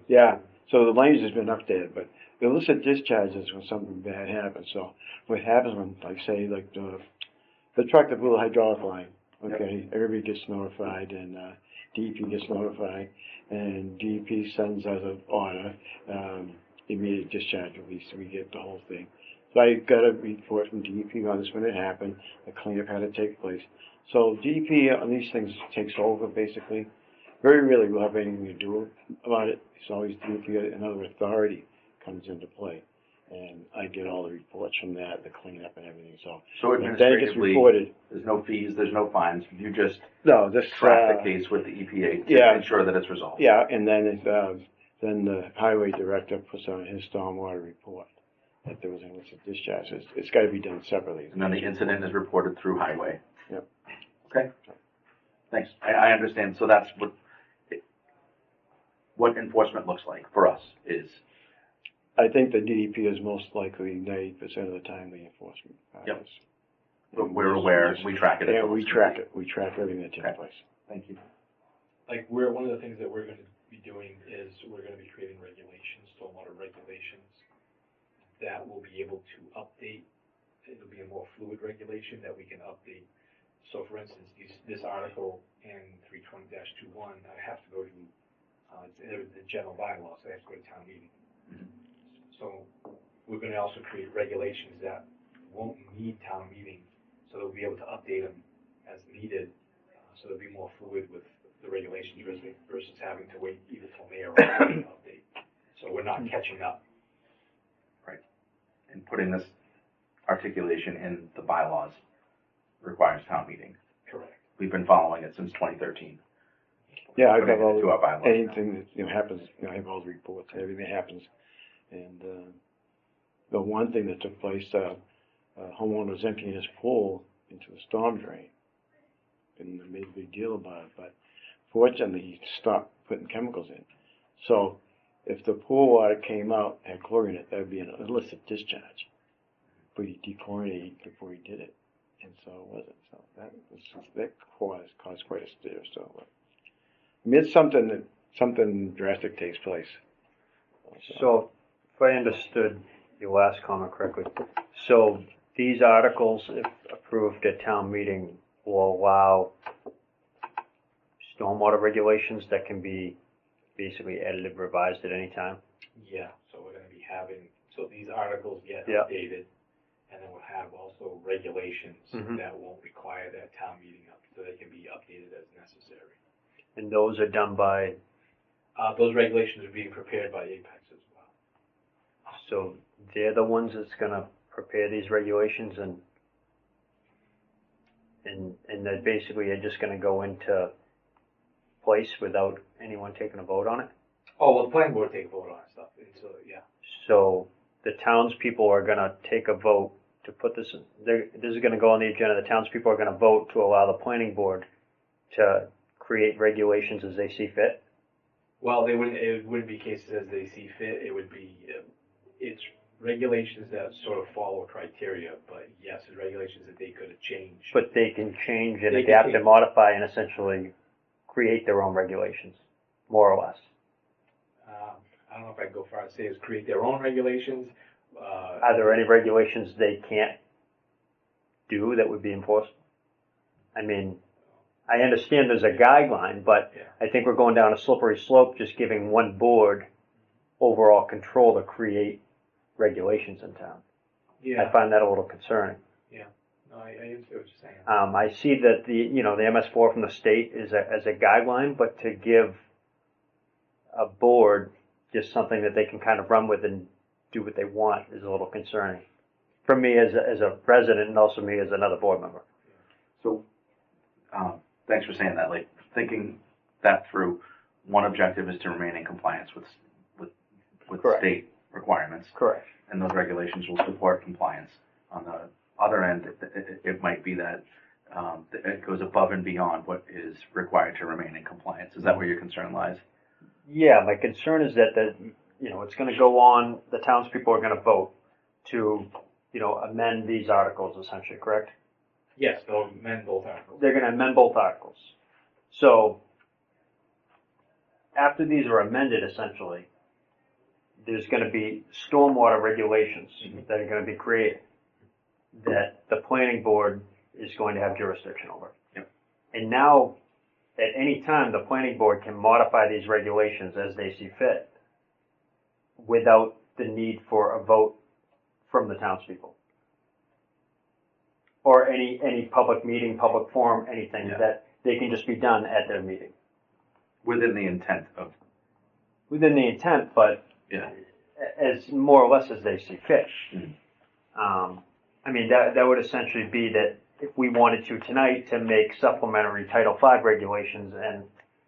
Yeah. So the language has been updated, but illicit discharges when something bad happens. So what happens when, like, say, like the truck that blew the hydraulic line. Okay, everybody gets notified, and DEP gets notified, and DEP sends out an order, immediate discharge release. We get the whole thing. So I got a report from DEP on this when it happened. The cleanup had to take place. So DEP on these things takes over basically. Very rarely we'll have anything to do about it. It's always DEP, another authority comes into play. And I get all the reports from that, the cleanup and everything. So then it gets administratively, reported. there's no fees, there's no fines. You just No, this track the case with the EPA to ensure that it's resolved. Yeah, and then then the highway director puts on his stormwater report that there was an illicit discharge. It's got to be done separately. And then the incident is reported through highway. Yep. Okay. Thanks. I understand. So that's what enforcement looks like for us is. I think the DEP is most likely 90% of the time the enforcement. Yep. But we're aware. We track it. Yeah, we track it. We track everything that takes place. Thank you. Like one of the things that we're going to be doing is we're going to be creating regulations, stormwater regulations, that will be able to update. It'll be a more fluid regulation that we can update. So, for instance, this article in 320-21, I have to go to the general bylaws. So I have to go to town meeting. So we're going to also create regulations that won't need town meeting, so they'll be able to update them as needed. So they'll be more fluid with the regulations versus having to wait either till May or October to update. So we're not catching up. Right. And putting this articulation in the bylaws requires town meeting. Correct. We've been following it since 2013. Yeah, I've got all anything that happens. I have all the reports. Everything that happens. And the one thing that took place, homeowner was emptying his pool into the storm drain, and they made a big deal about it. But fortunately, he stopped putting chemicals in. So if the pool water came out had chlorine in it, that would be an illicit discharge. But he dechlorinated before he did it, and so it wasn't. So that caused quite a stir. So I mean, it's something drastic takes place. So, if I understood your last comment correctly, so these articles, if approved at town meeting, will allow stormwater regulations that can be basically edited, revised at any time? Yeah, so we're going to be having, so these articles get Yeah. updated, and then we'll have also regulations that won't require that town meeting up, so they can be updated as necessary. And those are done by, Those regulations are being prepared by Apex as well. so they're the ones that's gonna prepare these regulations, and that basically are just gonna go into place without anyone taking a vote on it? Oh, well, the planning board take a vote on stuff, and so, yeah. So the townspeople are gonna take a vote to put this, this is gonna go on the agenda, the townspeople are gonna vote to allow the planning board to create regulations as they see fit? Well, it wouldn't be cases as they see fit, it would be, it's regulations that sort of follow criteria, but yes, it's regulations that they could change. But they can change and They can adapt change. and modify and essentially create their own regulations, more or less. I don't know if I can go far as to say is create their own regulations. Are there any regulations they can't do that would be enforced? I mean, I understand there's a guideline, but Yeah. I think we're going down a slippery slope just giving one board overall control to create regulations in town. Yeah. I find that a little concerning. No, I understand what you're saying. I see that the MS4 from the state is as a guideline, but to give a board just something that they can kind of run with and do what they want is a little concerning for me as a resident and also me as another board member. So, thanks for saying that. Like, thinking that through, one objective is to remain in compliance with Correct. state requirements, Correct. and those regulations will support compliance. On the other end, it might be that it goes above and beyond what is required to remain in compliance. Is that where your concern lies? Yeah, my concern is that it's going to go on. The townspeople are going to vote to, amend these articles, essentially, correct? Yes, they'll amend both articles. They're going to amend both articles. So after these are amended, essentially, there's going to be stormwater regulations that are going to be created that the planning board is going to have jurisdiction over. Yep. And now, at any time, the planning board can modify these regulations as they see fit without the need for a vote from the townspeople. Or any public meeting, public forum, anything, that they can just be done at their meeting. Within the intent of. Within the intent, but as more or less as they see fit. I mean, that would essentially be that if we wanted to tonight to make supplementary Title V regulations and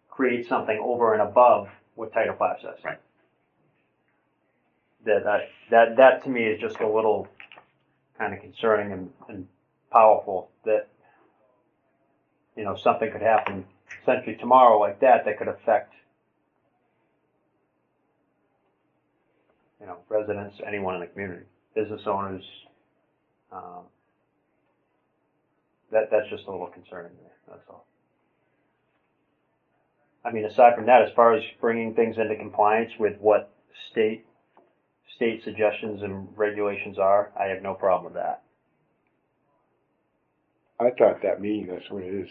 create something over and above what Title V says. Right. That to me is just a little kind of concerning and powerful that, something could happen essentially tomorrow like that could affect, residents, anyone in the community, business owners. That's just a little concerning to me, that's all. I mean, aside from that, as far as bringing things into compliance with what state suggestions and regulations are, I have no problem with that. I thought that meeting, that's what it is.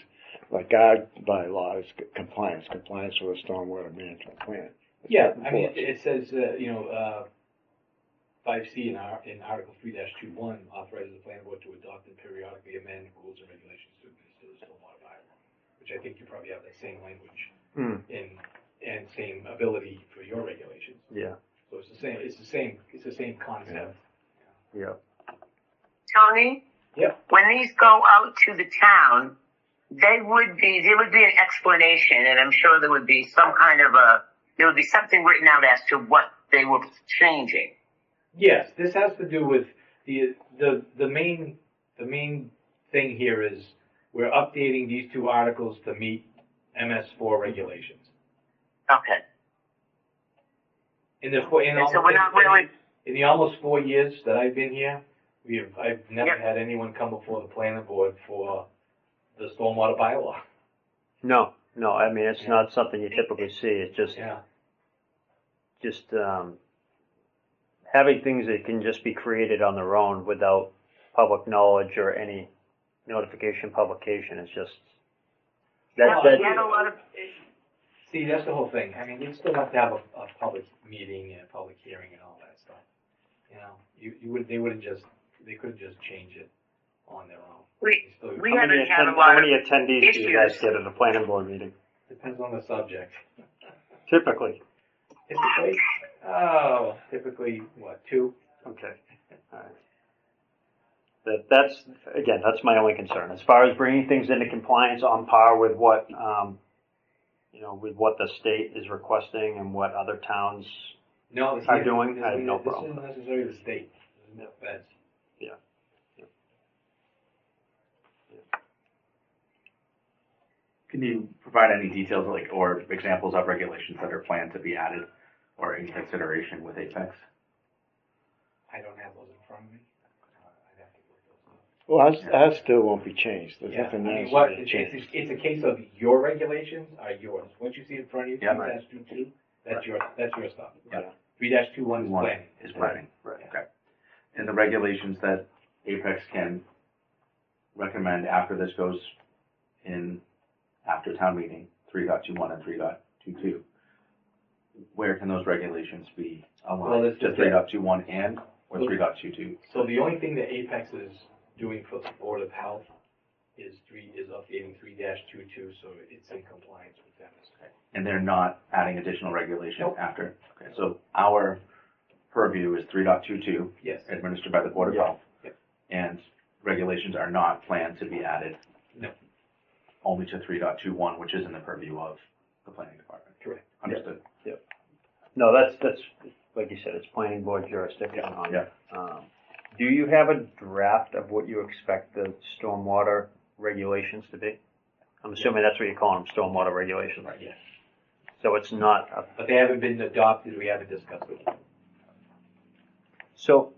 Like our bylaw is compliance with the stormwater management plan. Yeah, I mean, it says, 5C in Article 3-21 authorizes the planning board to adopt and periodically amend rules and regulations to administer the stormwater bylaw, which I think you probably have that same language and same ability for your regulations. Yeah. So it's the same concept. Yeah. Tony? Yep. When these go out to the town, there would be an explanation, and I'm sure there would be there would be something written out as to what they were changing. Yes, this has to do with the main thing here is we're updating these two articles to meet MS4 regulations. Okay. In the almost 4 years that I've been here, I've never had anyone come before the planning board for the stormwater bylaw. No, I mean, it's not something you typically see. It's just having things that can just be created on their own without public knowledge or any notification, publication. It's just See, that's the whole thing. I mean, you still have to have a public meeting and a public hearing and all that stuff. They couldn't just change it on their own. How many attendees do you guys get at a planning board meeting? Depends on the subject. Typically. Typically, what, 2? Okay. All right. That's my only concern. As far as bringing things into compliance on par with what, with what the state is requesting and what other towns are doing, I have no problem. This isn't necessarily the state. This is the feds. Yeah. Can you provide any details or examples of regulations that are planned to be added or in consideration with Apex? I don't have those in front of me. I'd have to look those up. Well, ours still won't be changed. There's nothing else to change. It's a case of your regulations are yours. What you see in front of you, 3-22, that's your stuff. Yeah. 3-21 is planning. Is planning. Right. Okay. And the regulations that Apex can recommend after this goes in after town meeting, 3.21 and 3.22, where can those regulations be aligned? Well, to 3.21 and or 3.22? So the only thing that Apex is doing for the Board of Health is updating 3-22, so it's in compliance with them. Okay. And they're not adding additional regulations after? Okay, so our purview is 3.22, administered by the Board of Health, and regulations are not planned to be added. No. Only to 3.21, which is in the purview of the planning department. Correct. Understood. Yep. No, that's like you said, it's planning board jurisdiction on it. Do you have a draft of what you expect the stormwater regulations to be? I'm assuming that's what you're calling them, stormwater regulations. Right, yes. So it's not, But they haven't been adopted, we haven't discussed it. so.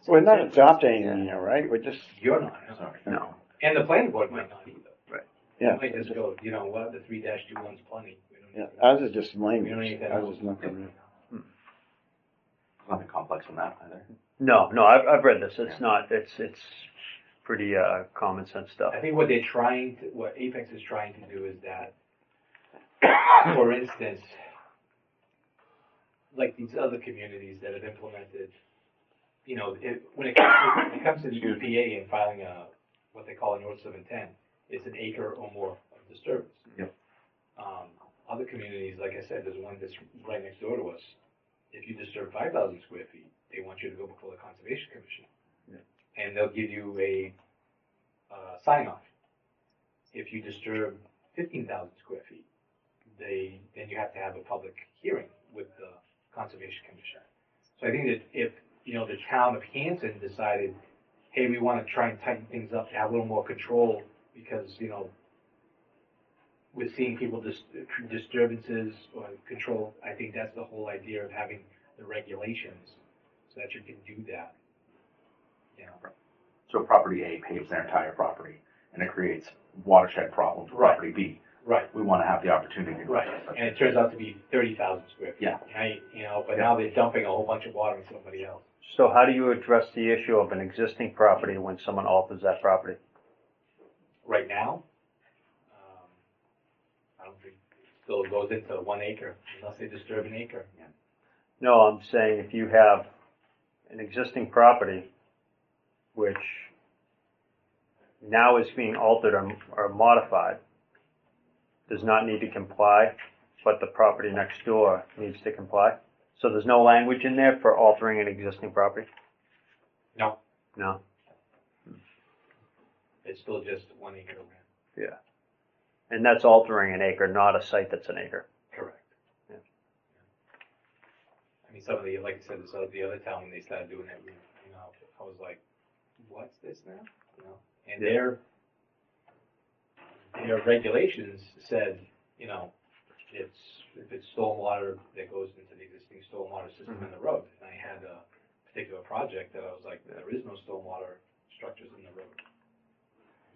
We're not adopting anything, right? We're just, You're not, I'm sorry. No. And the planning board might not either. yeah. They might just go, you know what, the 3-21's plenty. We don't Yeah, need ours is just We don't language. need that. Ours is nothing. Nothing complex on that either. No, I've read this. It's not, it's pretty, common sense stuff. I think what Apex is trying to do is that, for instance, like these other communities that have implemented, you know, when it comes to the EPA and filing what they call a notice of intent, it's an acre or more of disturbance. Yep. Other communities, like I said, there's one that's right next door to us. If you disturb 5,000 square feet, they want you to go before the Conservation Commission. Yeah. And they'll give you a sign off. If you disturb 15,000 square feet, then you have to have a public hearing with the Conservation Commission. So I think that if, you know, the town of Hanson decided, hey, we want to try and tighten things up to have a little more control because, you know, we're seeing people disturbances or control. I think that's the whole idea of having the regulations so that you can do that. You know. So property A paves their entire property, and it creates watershed problems for property B. Right. We want to have the opportunity to Right. And it turns out to be 30,000 square feet. Yeah. Right? You know, but now they're dumping a whole bunch of water on somebody else. So how do you address the issue of an existing property when someone alters that property? Right now, I don't think it still goes into 1 acre unless they disturb an acre. Yeah. No, I'm saying if you have an existing property which now is being altered or modified, does not need to comply, but the property next door needs to comply. So there's no language in there for altering an existing property? No. No? It's still just 1 acre land. Yeah. And that's altering an acre, not a site that's an acre. Correct. Yeah. I mean, some of the, like I said, the other town, when they started doing it, you know, I was like, what's this now? You know, and Yeah. their regulations said, you know, if it's stormwater that goes into the existing stormwater system in the road. And I had a particular project that I was like, there is no stormwater structures in the road.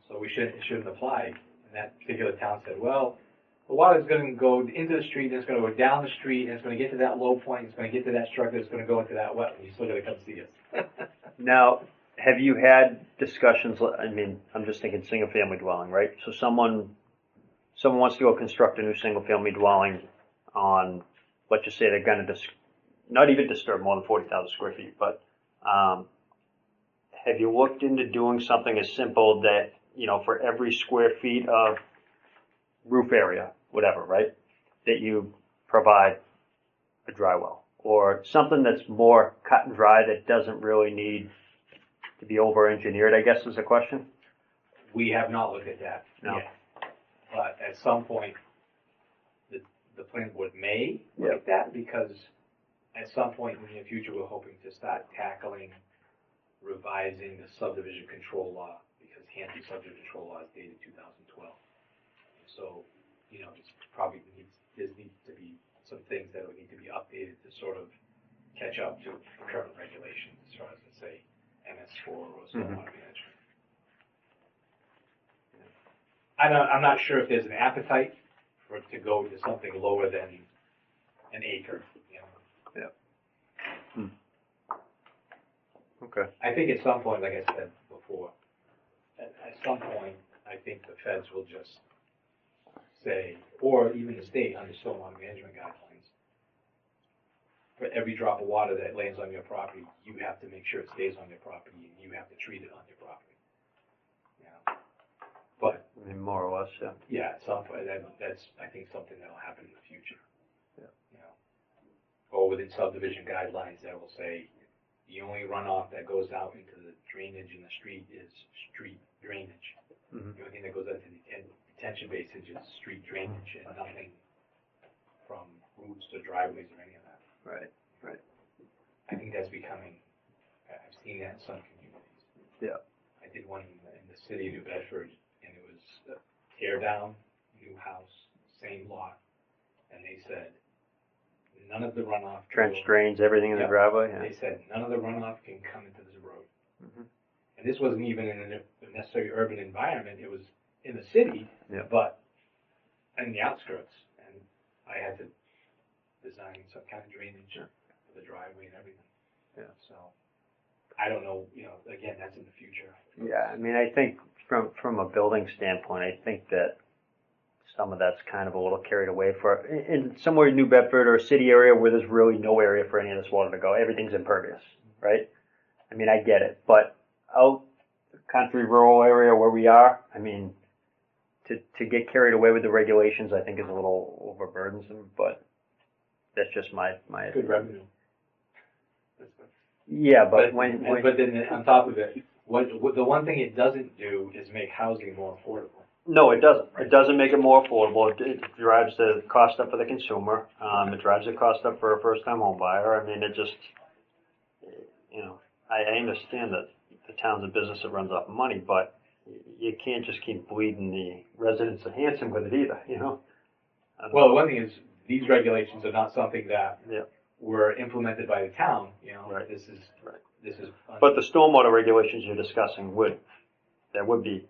So it shouldn't apply. And that particular town said, well, the water is going to go into the street, and it's going to go down the street, and it's going to get to that low point, it's going to get to that structure, it's going to go into that wetland. You still got to come see us. Now, have you had discussions, I mean, I'm just thinking single family dwelling, right? So someone wants to go construct a new single family dwelling on, let's just say they're going to not even disturb more than 40,000 square feet, but have you looked into doing something as simple that, you know, for every square feet of roof area, whatever, right, that you provide a dry well? Or something that's more cut and dry that doesn't really need to be over-engineered, I guess is the question? We have not looked at that yet. But at some point, the planning board may look at that, because at some point in the near future, we're hoping to start tackling revising the subdivision control law, because Hanson subdivision control law is dated 2012. So, you know, it's probably there needs to be some things that would need to be updated to sort of catch up to current regulations as far as, let's say, MS4 or stormwater management. I'm not sure if there's an appetite for it to go to something lower than an acre. You know? Yeah. Okay. I think at some point, like I said before, at some point, I think the feds will just say, or even the state under stormwater management guidelines, for every drop of water that lands on your property, you have to make sure it stays on your property, and you have to treat it on your property. You know? But I mean, more or less, yeah. yeah, at some point, that's I think something that'll happen in the future. Yeah. You know, or within subdivision guidelines that will say the only runoff that goes out into the drainage in the street is street drainage. Mm-hmm. The only thing that goes out to the detention basin is street drainage, and nothing from roofs to driveways or any of that. Right. Right. I think that's becoming. I've seen that in some communities. Yeah. I did one in the city of New Bedford, and it was a tear down, new house, same lot, and they said, none of the runoff. Trench drains, everything in the Yep. driveway, yeah. They said, none of the runoff can come into this road. Mhm. And this wasn't even in a necessarily urban environment, it was in the city, Yeah. but in the outskirts, and I had to design some kind of drainage for the driveway and everything. Yeah. So, I don't know, again, that's in the future. Yeah, I mean, I think from a building standpoint, I think that some of that's kind of a little carried away in somewhere in New Bedford or a city area where there's really no area for any of this water to go. Everything's impervious, right? I mean, I get it, but out country, rural area where we are, I mean, to get carried away with the regulations, I think is a little overburdensome, but that's just my Good revenue. Yeah, but but then on top of it, what the one thing it doesn't do is make housing more affordable. No, it doesn't. It doesn't make it more affordable. It drives the cost up for the consumer. It drives the cost up for a first-time home buyer. I mean, it just, I understand that the town's a business that runs off money, but you can't just keep bleeding the residents of Hanson with it either, Well, the one thing is, these regulations are not something that Yeah. were implemented by the town, Right. This is. But the stormwater regulations you're discussing would be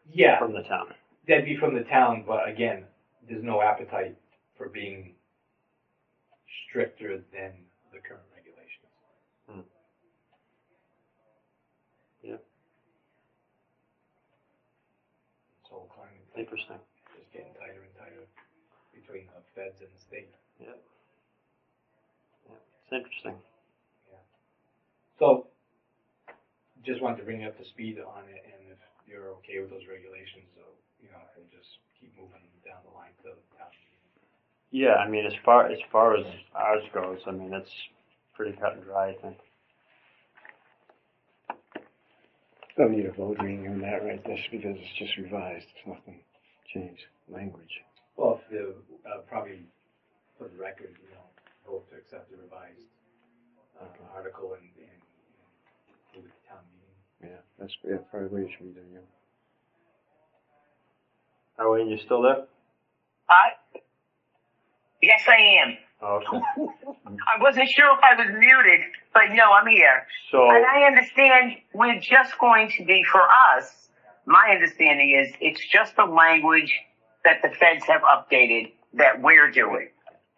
Yeah, from the town. that'd be from the town, but again, there's no appetite for being stricter than the current regulations. Hmm. Yeah. This whole climate Interesting. is getting tighter and tighter between the feds and the state. Yeah. It's interesting. So, just wanted to bring you up to speed on it, and if you're okay with those regulations, so, we'll just keep moving down the line to the town meeting. Yeah, I mean, as far as ours goes, I mean, it's pretty cut and dry, I think. Don't need a vote or anything on that, right? That's because it's just revised. It's nothing changed. Language. Well, if the, probably, for the record, vote to accept the revised article and move it to town meeting. Yeah, that's probably the way it should be done, yeah. Arlene, you still there? Yes, I am. Oh, okay. I wasn't sure if I was muted, but no, I'm here. So, And I understand we're just going to be, for us, my understanding is it's just the language that the feds have updated that we're doing.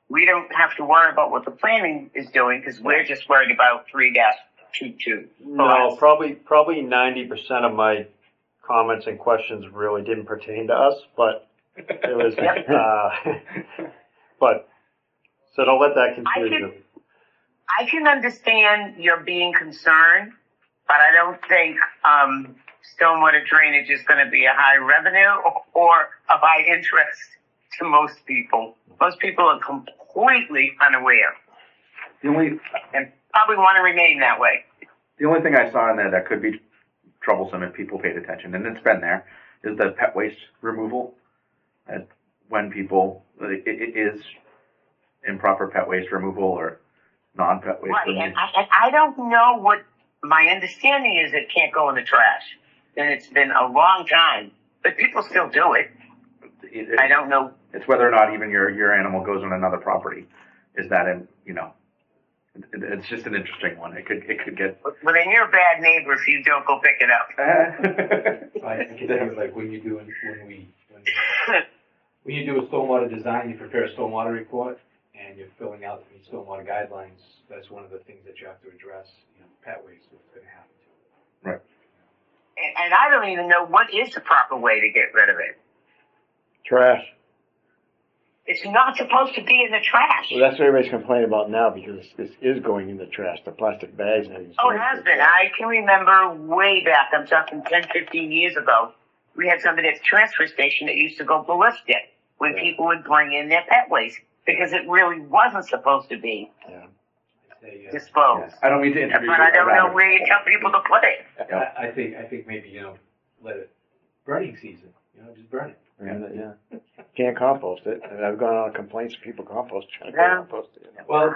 We don't have to worry about what the planning is doing because we're just worried about 3-22. no, probably 90% of my comments and questions really didn't pertain to us, but it was, so don't let that confuse you. I can understand your being concerned, but I don't think stormwater drainage is going to be a high revenue or of high interest to most people. Most people are completely unaware and probably want to remain that way. The only thing I saw in there that could be troublesome if people paid attention, and it's been there, is the pet waste removal. And when people, it is improper pet waste removal or non-pet waste Right, removal. and I don't know what my understanding is. It can't go in the trash, and it's been a long time, but people still do it. I don't know. It's whether or not even your animal goes on another property. Is that it's just an interesting one. It could get. Well, then you're a bad neighbor if you don't go pick it up. I can tell you, like, when you do a stormwater design, you prepare a stormwater report, and you're filling out the stormwater guidelines, that's one of the things that you have to address, pet waste, what's going to happen to it. Right. And I don't even know what is the proper way to get rid of it. Trash. It's not supposed to be in the trash. Well, that's what everybody's complaining about now because this is going in the trash. The plastic bags and everything. Oh, it has been. I can remember way back, I'm talking 10, 15 years ago, we had somebody at the transfer station that used to go ballistic when people would bring in their pet waste because it really wasn't supposed to be disposed. I don't mean to introduce. But I don't know where you tell people to put it. I think maybe, let it, burning season, just burn it. Yeah. Can't compost it. I've gone on complaints of people compost trying to Yeah. compost it. Well,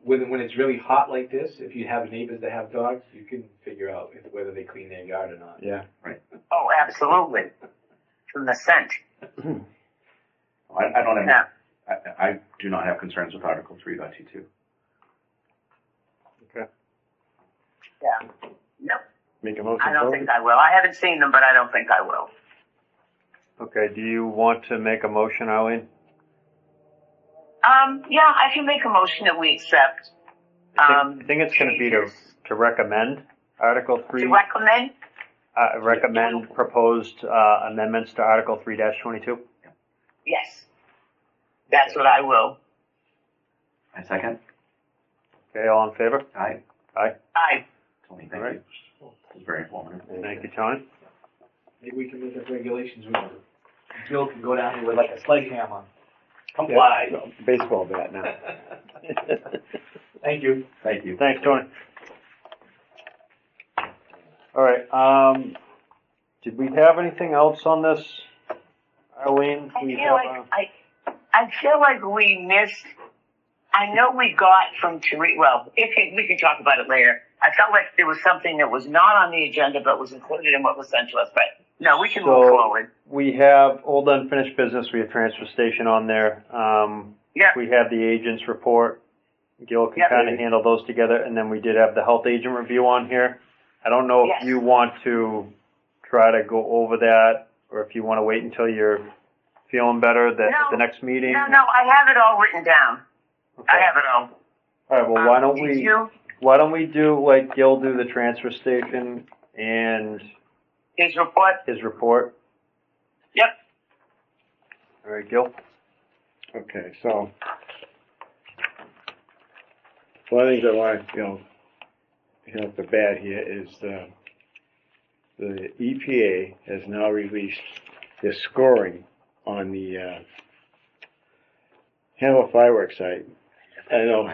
when it's really hot like this, if you have neighbors that have dogs, you can figure out whether they clean their yard or not. Yeah. Right. Oh, absolutely. From the scent. I don't have, Yeah. I do not have concerns with Article 3.22. Okay. Yeah. No, Make a motion. I don't vote. think I will. I haven't seen them, but I don't think I will. Okay, do you want to make a motion, Arlene? Yeah, I can make a motion that we accept. I think it's gonna be changes. to recommend Article 3. To recommend? Recommend proposed amendments to Article 3-22. Yes. That's what I will. I second. Okay, all in favor? Aye. Aye. Tony, All thank right. you. It was very informative. Thank you, Tony. Maybe we can make up regulations with Bill can go down here with like a sledgehammer. Comply. Baseball bat now. Thank you. Thank you. Thanks, Tony. All right, did we have anything else on this, Arlene? I feel like we missed. I know we got from Teresa. Well, we can talk about it later. I felt like there was something that was not on the agenda but was included in what was sent to us. But no, we can move forward. We have old unfinished business. We have transfer station on there. Yeah. We have the agent's report. Gil can kind of handle those together, and then we did have the health agent review on here. I don't know if you want to try to go over that, or if you want to wait until you're feeling better at the next meeting. No, I have it all written down. Okay. I have it all. All right. Well, why don't we do like Gil do the transfer station and His report? his report? Yep. All right, Gil. Okay, so one of the things I want to, hit off the bat here is the EPA has now released their scoring on the Hanover fireworks site. I know,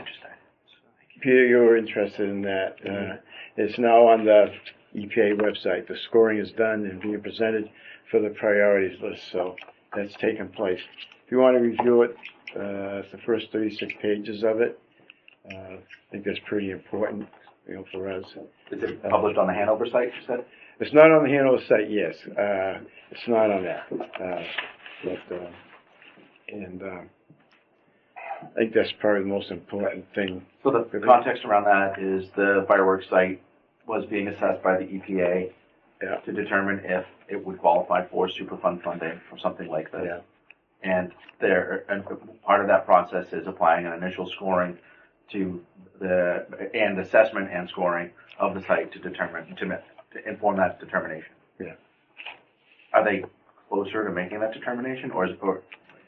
Peter, you were interested in that. It's now on the EPA website. The scoring is done and being presented for the priorities list, so that's taken place. If you want to review it, it's the first 36 pages of it. I think that's pretty important, for us. Is it published on the Hanover site, you said? It's not on the Hanover site, yes. It's not on that. I think that's probably the most important thing. So the context around that is the fireworks site was being assessed by the EPA to determine if it would qualify for Superfund funding or something like this. Yeah. And part of that process is applying an initial scoring to and assessment and scoring of the site to inform that determination. Yeah. Are they closer to making that determination, or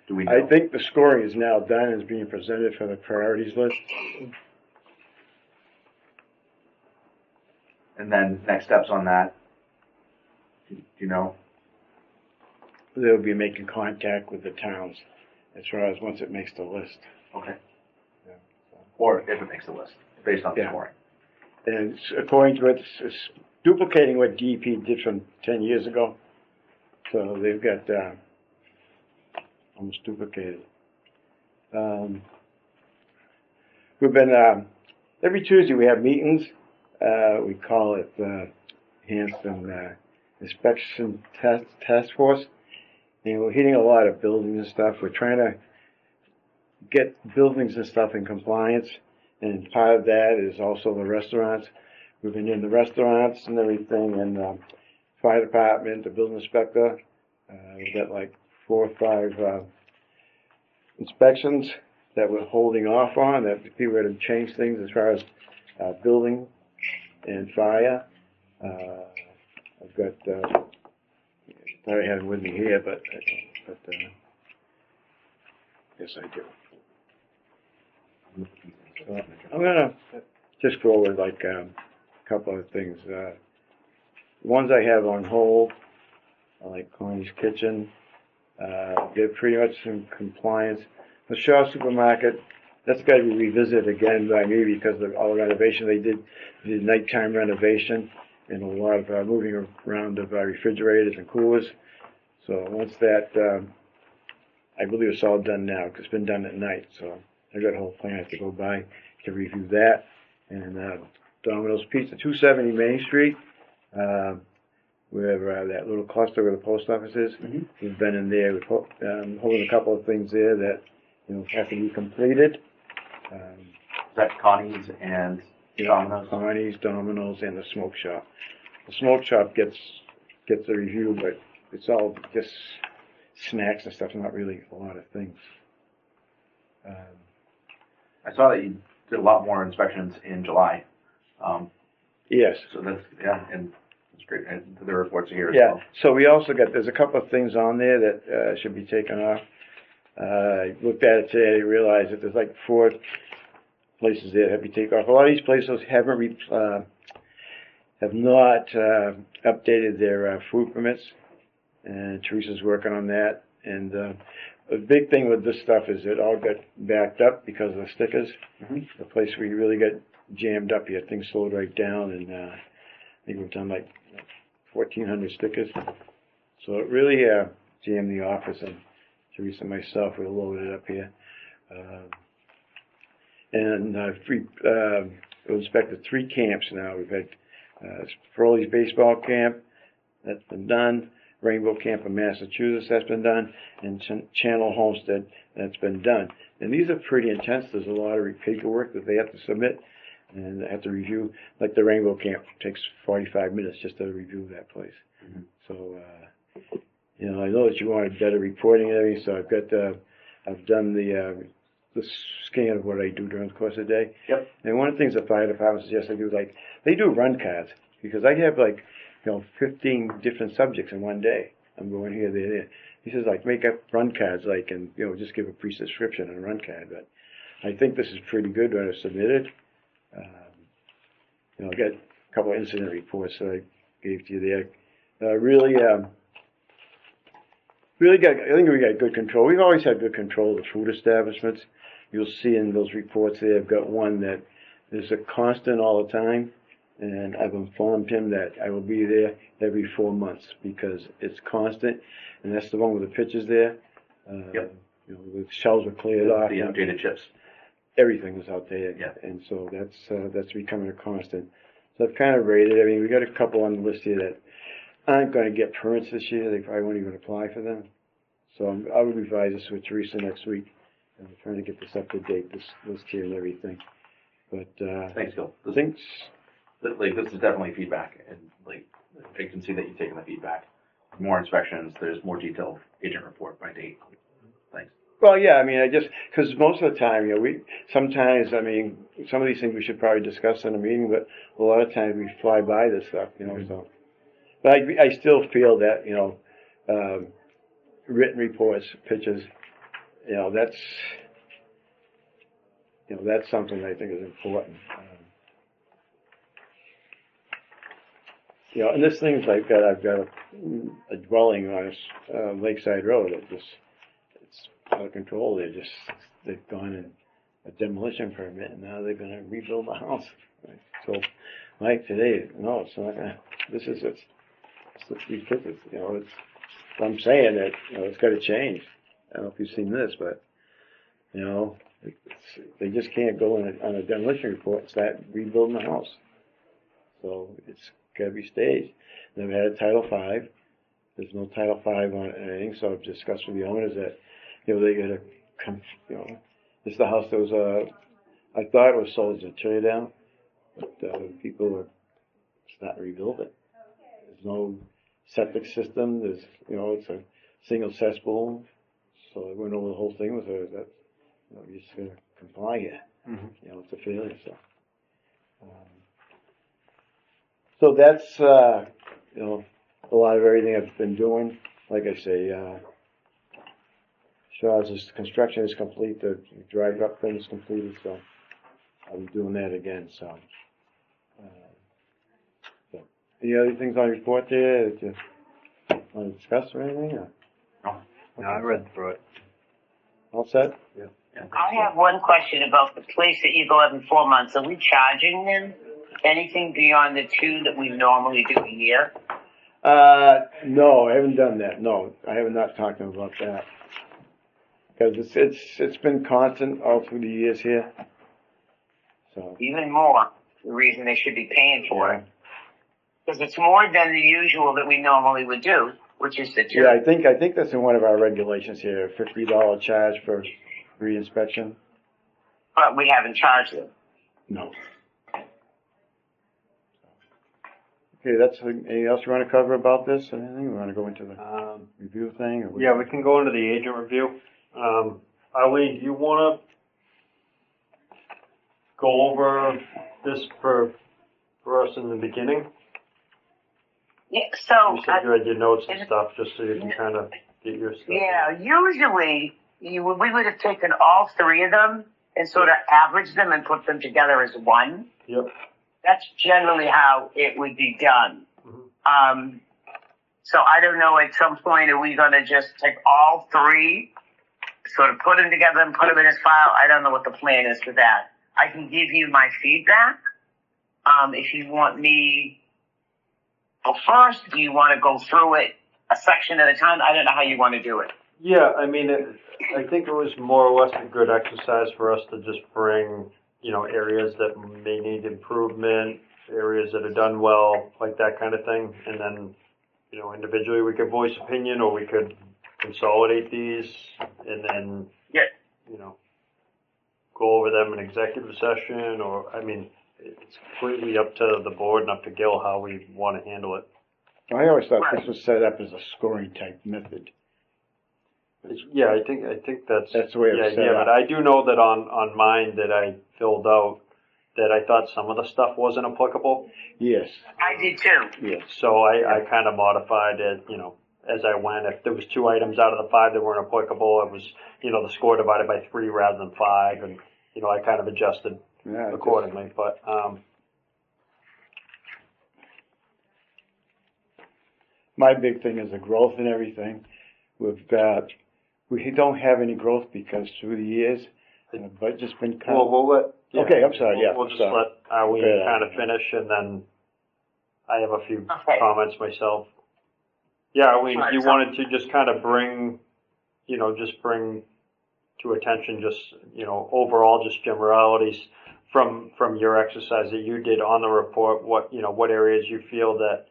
do we know? I think the scoring is now done and is being presented for the priorities list. And then next steps on that, do you know? They'll be making contact with the towns as far as once it makes the list. Okay. Yeah, so. Or if it makes the list, based on the scoring. And according to it, it's duplicating what DEP did from 10 years ago. So they've got almost duplicated. We've been, every Tuesday we have meetings. We call it Hanson Inspection Task Force. And we're hitting a lot of buildings and stuff. We're trying to get buildings and stuff in compliance. And part of that is also the restaurants. We've been in the restaurants and everything, and fire department, the building inspector. We've got like 4 or 5 inspections that we're holding off on, that people are going to change things as far as building and fire. I've got, I thought I had it with me here, but yes, I do. I'm gonna just go over like a couple of things. The ones I have on hold, like Connie's Kitchen, they're pretty much in compliance. The Shaw Supermarket, that's got to be revisited again by me because of all the renovation they did, the nighttime renovation and a lot of moving around of refrigerators and coolers. So once that, I believe it's all done now because it's been done at night. So I've got a whole plan to go by to review that. And Domino's Pizza, 270 Main Street. where that little cluster where the post office is. Mhm. We've been in there. We're holding a couple of things there that have to be completed. Is that Connie's and Domino's? Connie's, Domino's, and the smoke shop. The smoke shop gets a review, but it's all just snacks and stuff, not really a lot of things. I saw that you did a lot more inspections in July. Yes. So that's, and it's great. And the reports are here as Yeah. well. So we also there's a couple of things on there that should be taken off. I looked at it today and realized that there's like 4 places there that have to be taken off. A lot of these places have not updated their food permits, and Teresa's working on that. And the big thing with this stuff is it all got backed up because of the stickers. Mhm. The place where you really got jammed up here, things slowed right down, and I think we've done like 1,400 stickers. So it really jammed the office, and Teresa and myself were loaded up here. And we inspected 3 camps now. We've had Froley's baseball camp, that's been done. Rainbow Camp in Massachusetts, that's been done. And Channel Homestead, that's been done. And these are pretty intense. There's a lot of paperwork that they have to submit and they have to review. Like the Rainbow Camp takes 45 minutes just to review that place. Mhm. So, I know that you wanted better reporting and everything, so I've done the scan of what I do during the course of the day. Yep. And one of the things the fire department suggests I do, they do run cards, because I have 15 different subjects in one day. I'm going here, there. He says, make up run cards, and just give a brief description on a run card. But I think this is pretty good when it's submitted. I got a couple of incident reports that I gave to you there. I think we got good control. We've always had good control of the food establishments. You'll see in those reports there, I've got one that is a constant all the time. And I've informed him that I will be there every 4 months because it's constant. And that's the one with the pictures there. Yep. The shelves are cleared off. The updated chips. Everything is out there. Yeah. And so that's becoming a constant. So I've kind of rated. I mean, we got a couple on the list here that aren't going to get permits this year. They probably won't even apply for them. So I will revise this with Teresa next week. I'm trying to get this up to date, this list here and everything. But Thanks, Gil. Thanks. This is definitely feedback, and I can see that you've taken the feedback. More inspections. There's more detailed agent report by date. Thanks. Well, yeah, I mean, because most of the time, sometimes, some of these things we should probably discuss in a meeting, but a lot of times we fly by this stuff, Mm-hmm. so. But I still feel that, written reports, pictures, that's something I think is important. And this thing's I've got a dwelling on a lakeside road that it's out of control. They've gone in a demolition permit, and now they're going to rebuild the house. Right? So, Mike, today, no, it's not going to. This is it's these kids. It's. I'm saying that it's got to change. I don't know if you've seen this, but they just can't go on a demolition report and start rebuilding the house. So it's got to be staged. They've had a Title V. There's no Title V on anything, so I've discussed with the owners that, they got to come, this is the house that was, I thought it was sold as a tear down, but people are starting to rebuild it. There's no septic system. There's, it's a single cesspool. So I went over the whole thing with her that, you just got to comply here. Mm-hmm. It's a failure, so. So that's, a lot of everything I've been doing. Like I say, Shaw's construction is complete, the drive-up thing is completed, so I'll be doing that again, so. Any other things on the report there that you want to discuss or anything? Or? No, I read through it. All set? Yeah, I have one question about the place that you go every 4 months. Are we charging them anything beyond the 2 that we normally do a year? No, I haven't done that. No, I have not talked to them about that. Because it's been constant all through the years here. So. Even more. The reason they should be paying for it. Because it's more than the usual that we normally would do, which is the two. Yeah, I think that's in one of our regulations here, $50 charge for re-inspection. But we haven't charged them. No. Okay, that's, anything else you want to cover about this? Anything? We want to go into the review thing? Or Yeah, we can go into the agent review. Arlene, do you want to go over this for us in the beginning? Yeah, so. You said you had your notes and stuff, just so you can kind of get your stuff. Yeah, usually we would have taken all three of them and sort of averaged them and put them together as one. Yep. That's generally how it would be done. Mm-hmm. So I don't know, at some point, are we going to just take all three, sort of put them together and put them in his file? I don't know what the plan is for that. I can give you my feedback. If you want me to go first, do you want to go through it a section at a time? I don't know how you want to do it. Yeah, I mean, I think it was more or less a good exercise for us to just bring, areas that may need improvement, areas that are done well, like that kind of thing. And then, individually we could voice opinion, or we could consolidate these and then, go over them in executive session, or, it's completely up to the board and up to Gil how we want to handle it. I always thought this was set up as a scoring type method. Yeah, I think that's the way it was set up. But I do know that on mine that I filled out that I thought some of the stuff wasn't applicable. Yes. I did too. Yes. So I kind of modified it, as I went. If there was 2 items out of the 5 that weren't applicable, it was, the score divided by 3 rather than 5, and I kind of adjusted accordingly. But my big thing is the growth and everything. We don't have any growth because through the years, the budget's been cut. we'll let. Yeah, okay, I'm sorry. We'll just let Arlene kind of finish, and then I have a few comments myself. Yeah, Arlene, if you wanted to just kind of bring to attention overall just generalities from your exercise that you did on the report, what areas you feel that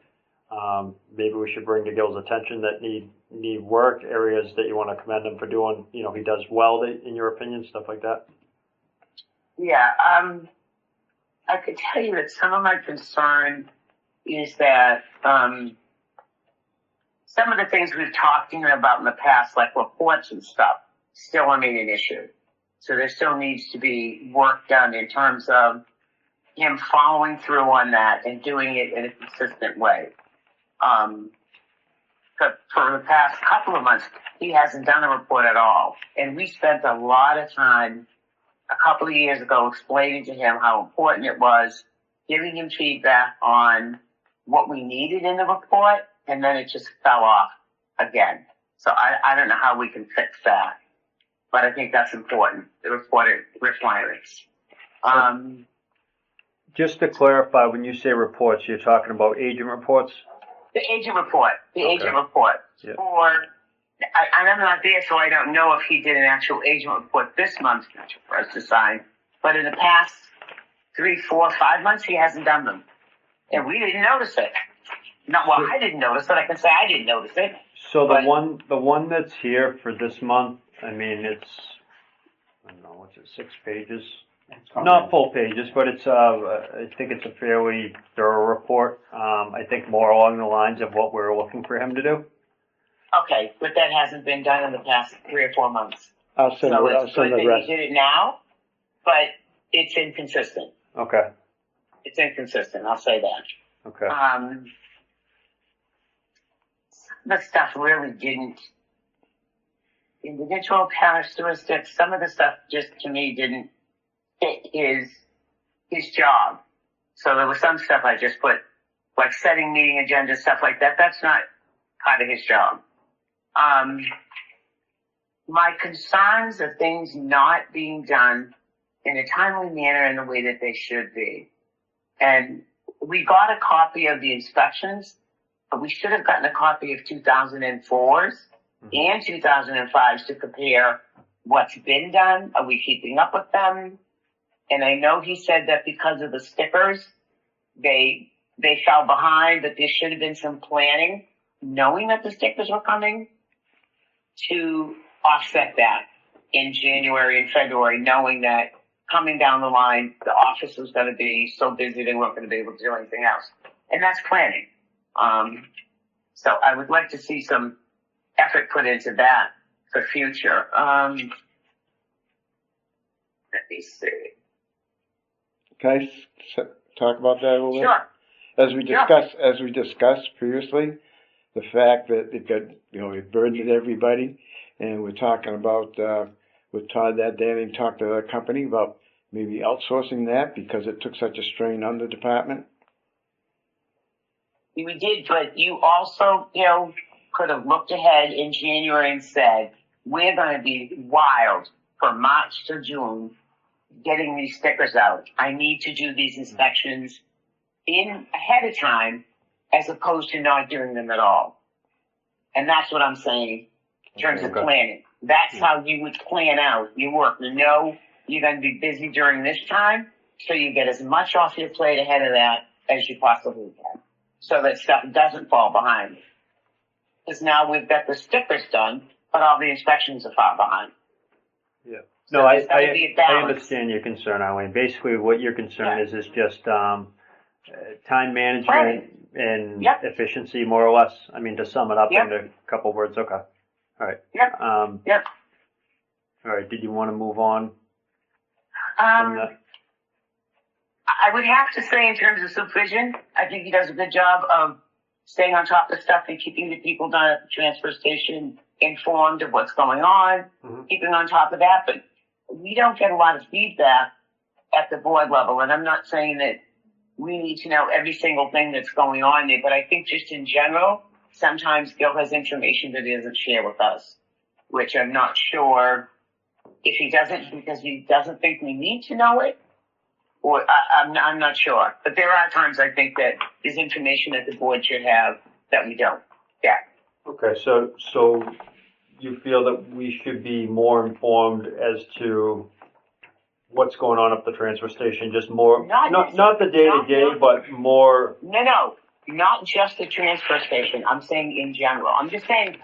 maybe we should bring to Gil's attention that need work, areas that you want to commend him for doing, he does well in your opinion, stuff like that. Yeah, I could tell you that some of my concern is that some of the things we've talked about in the past, like reports and stuff, still remain an issue. So there still needs to be work done in terms of him following through on that and doing it in a consistent way. But for the past couple of months, he hasn't done a report at all. And we spent a lot of time a couple of years ago explaining to him how important it was, giving him feedback on what we needed in the report, and then it just fell off again. So I don't know how we can fix that, but I think that's important, the report requirements. Just to clarify, when you say reports, you're talking about agent reports? The agent report. Agent report. Yeah. I'm not there, so I don't know if he did an actual agent report this month for us to sign. But in the past 3, 4, 5 months, he hasn't done them. And we didn't notice it. I didn't notice it. I can say I didn't notice it. So the one that's here for this month, it's, I don't know, what's it, 6 pages? Not full pages, but it's, I think it's a fairly thorough report. I think more along the lines of what we're looking for him to do. Okay, but that hasn't been done in the past 3 or 4 months. It's good that he did it now, but it's inconsistent. Okay. It's inconsistent, I'll say that. Okay. The stuff really didn't. Individual characteristics, some of the stuff just to me didn't fit his job. So there was some stuff I just put, like setting meeting agendas, stuff like that. That's not part of his job. My concerns are things not being done in a timely manner in the way that they should be. And we got a copy of the inspections, but we should have gotten a copy of 2004's and 2005's to compare what's been done. Are we keeping up with them? And I know he said that because of the stickers, they they fell behind, but there should have been some planning, knowing that the stickers were coming, to offset that in January and February, knowing that coming down the line, the office was going to be so busy they weren't going to be able to do anything else. And that's planning. So I would like to see some effort put into that for future. Let me see. Can I talk about that a little bit? Sure. As we discussed previously, the fact that it got, it burdened everybody, and we're talking about, with Todd that day, and he talked to the company about maybe outsourcing that because it took such a strain on the department. We did, but you also, could have looked ahead in January and said, we're going to be wild from March to June getting these stickers out. I need to do these inspections ahead of time as opposed to not doing them at all. And that's what I'm saying in terms of planning. That's how you would plan out your work. You know you're going to be busy during this time, so you get as much off your plate ahead of that as you possibly can, so that stuff doesn't fall behind. Because now we've got the stickers done, but all the inspections are far behind. Yeah. So No, I balance. understand your concern, Eileen. Basically, what your concern is just time management Right. and Yep. efficiency, more or less. I mean, to sum it up Yep. into a couple words. Okay. All right. Yep. Yep. All right. Did you want to move on from that? I would have to say in terms of supervision, I think he does a good job of staying on top of stuff and keeping the people down at the transfer station informed of what's going on, keeping on top of that. But we don't get a lot of feedback at the board level. And I'm not saying that we need to know every single thing that's going on there, but I think just in general, sometimes Gil has information that he doesn't share with us, which I'm not sure if he doesn't because he doesn't think we need to know it, or I'm not sure. But there are times I think that there's information that the board should have that we don't. Yeah. Okay. So you feel that we should be more informed as to what's going on up the transfer station, just more, not the day-to-day, but more. No, not just the transfer station. I'm saying in general. I'm just saying,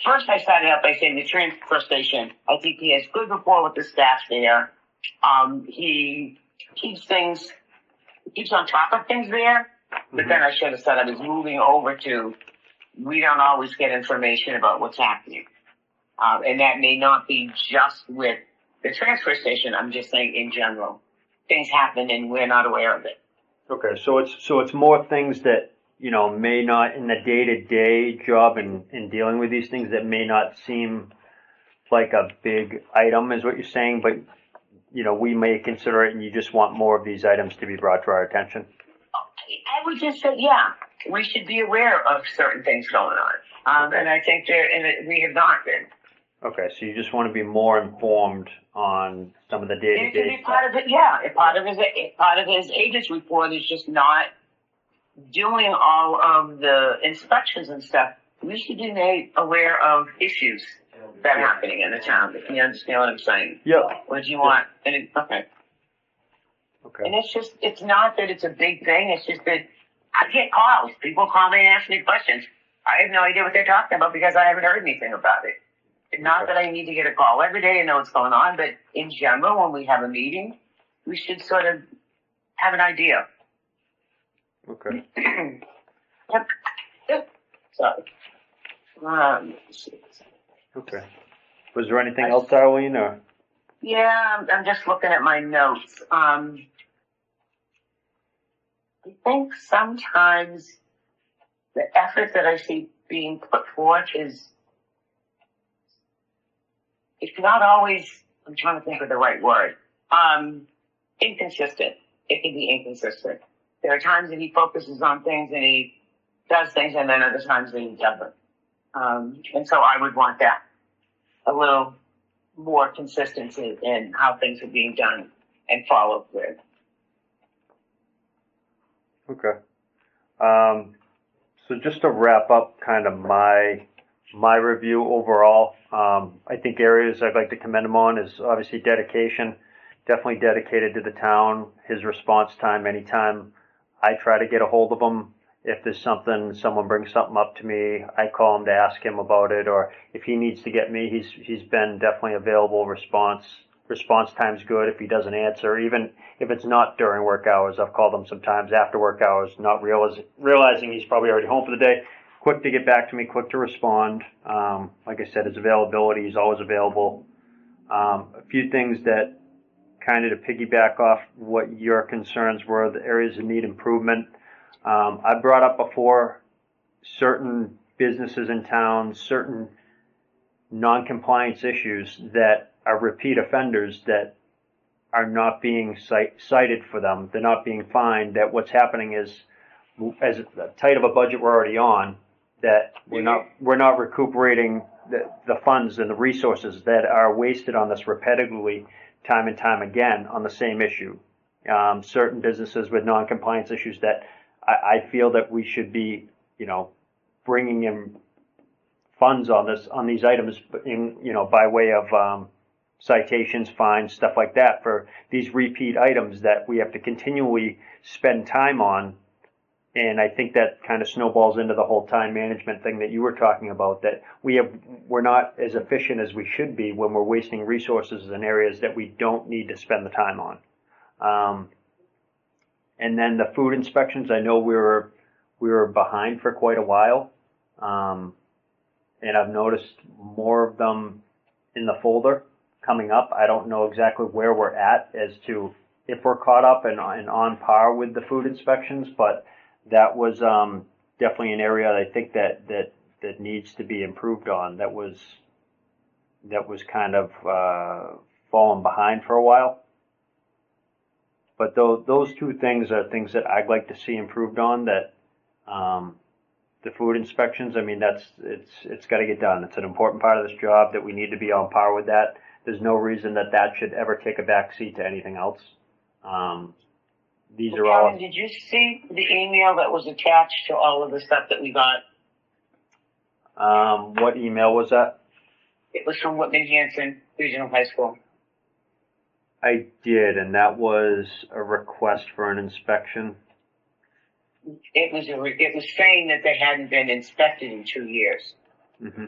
first I started out by saying the transfer station, I think he has good rapport with the staff there. He keeps on top of things there, but then I should have said I was moving over to, we don't always get information about what's happening. And that may not be just with the transfer station. I'm just saying in general, things happen and we're not aware of it. Okay, so it's more things that, may not in the day-to-day job in dealing with these things that may not seem like a big item is what you're saying, but, we may consider it and you just want more of these items to be brought to our attention. I would just say, yeah, we should be aware of certain things going on. And I think we have not been. Okay, so you just want to be more informed on some of the day-to-day It can be stuff. part of it, yeah. Part of his agent's report is just not doing all of the inspections and stuff. We should be made aware of issues that are happening in the town. If you understand what I'm saying? Yeah. What do you want? Okay. Okay. And it's not that it's a big thing. It's just that I get calls. People call me and ask me questions. I have no idea what they're talking about because I haven't heard anything about it. Not that I need to get a call every day and know what's going on, but in general, when we have a meeting, we should sort of have an idea. Okay. Yep. Sorry. Let's see. Okay. Was there anything else, Darlene, or? Yeah, I'm just looking at my notes. I think sometimes the effort that I see being put forth is, it's not always, I'm trying to think of the right word, inconsistent. It can be inconsistent. There are times that he focuses on things and he does things, and then other times that he doesn't. And so I would want that, a little more consistency in how things are being done and followed through. Okay. So just to wrap up kind of my review overall, I think areas I'd like to commend him on is obviously dedication, definitely dedicated to the town, his response time anytime I try to get a hold of him. If there's something, someone brings something up to me, I call him to ask him about it, or if he needs to get me, he's been definitely available. Response time's good if he doesn't answer, even if it's not during work hours. I've called him sometimes after work hours, not realizing he's probably already home for the day. Quick to get back to me, quick to respond. Like I said, his availability, he's always available. A few things that kind of to piggyback off what your concerns were, the areas that need improvement. I brought up before certain businesses in town, certain non-compliance issues that are repeat offenders that are not being cited for them. They're not being fined. That what's happening is, as tight of a budget we're already on, that we're not recuperating the funds and the resources that are wasted on this repetitively, time and time again on the same issue. Certain businesses with non-compliance issues that I feel that we should be, bringing in funds on these items by way of citations, fines, stuff like that for these repeat items that we have to continually spend time on. And I think that kind of snowballs into the whole time management thing that you were talking about, that we're not as efficient as we should be when we're wasting resources in areas that we don't need to spend the time on. And then the food inspections, I know we were behind for quite a while. And I've noticed more of them in the folder coming up. I don't know exactly where we're at as to if we're caught up and on par with the food inspections, but that was definitely an area I think that needs to be improved on. That was kind of fallen behind for a while. But those two things are things that I'd like to see improved on. That the food inspections, I mean, it's got to get done. It's an important part of this job that we need to be on par with that. There's no reason that should ever take a back seat to anything else. These are all. Kevin, did you see the email that was attached to all of the stuff that we got? What email was that? It was from Whitman Hanson Regional High School. I did, and that was a request for an inspection. It was saying that they hadn't been inspected in 2 years. Mm-hmm.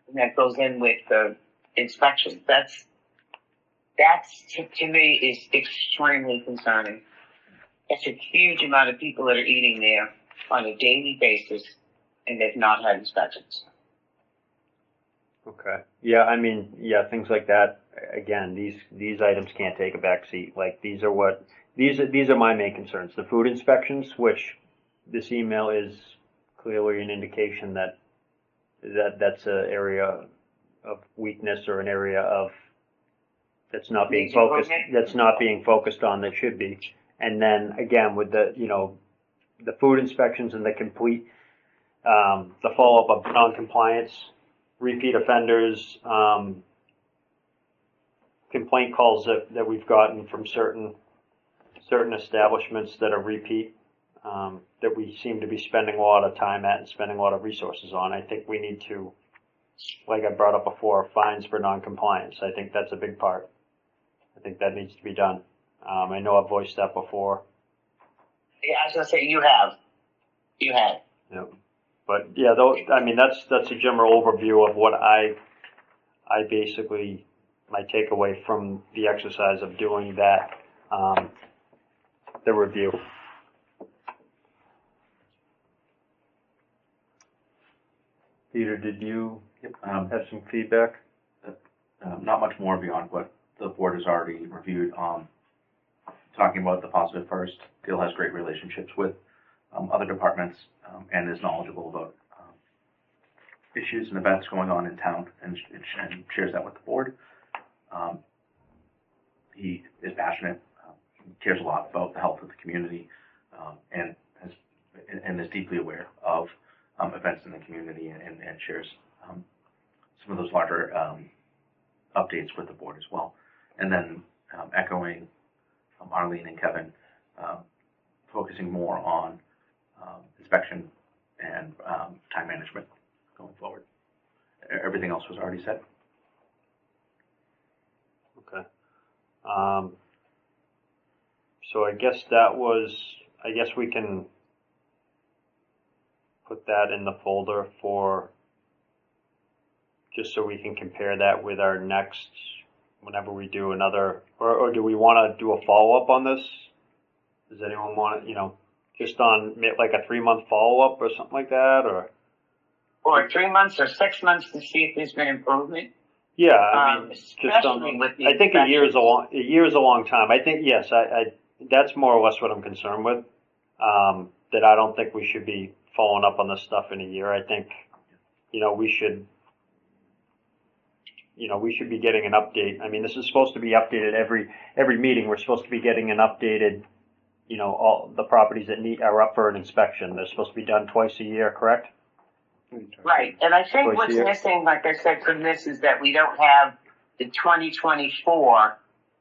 And that goes in with the inspection. That's to me is extremely concerning. That's a huge amount of people that are eating there on a daily basis, and they've not had inspections. Okay. Yeah, I mean, things like that. Again, these items can't take a back seat. Like these are my main concerns. The food inspections, which this email is clearly an indication that's an area of weakness or an area of that's not being focused on that should be. And then again with the food inspections and the complete the follow up of non-compliance, repeat offenders, complaint calls that we've gotten from certain establishments that are repeat, that we seem to be spending a lot of time at and spending a lot of resources on. I think we need to, like I brought up before, fines for non-compliance. I think that's a big part. I think that needs to be done. I know I've voiced that before. Yeah, I was gonna say you have. Yeah. But yeah, I mean that's a general overview of what I basically my takeaway from the exercise of doing that, the review. Peter, did you have some feedback? Not much more beyond what the board has already reviewed. Talking about the positive first, Dale has great relationships with other departments and is knowledgeable about issues and events going on in town and shares that with the board. He is passionate, cares a lot about the health of the community, and is deeply aware of events in the community and shares some of those larger updates with the board as well. And then echoing Arlene and Kevin, focusing more on inspection and time management going forward. Everything else was already said. Okay. So I guess we can put that in the folder for, just so we can compare that with our next, whenever we do another, or do we want to do a follow-up on this? Does anyone want to, just on like a 3-month follow-up or something like that, or? Or 3 months or 6 months to see if there's been improvement. Yeah, I mean, just especially with the I think a year is a long time. I think, yes, that's more or less what I'm concerned with. That I don't think we should be following up on this stuff in a year. I think, we should be getting an update. I mean, this is supposed to be updated every meeting. We're supposed to be getting an updated, all the properties that are up for an inspection. They're supposed to be done twice a year, correct? Right, and I think Twice a what's year. missing, like I said, from this is that we don't have the 2024,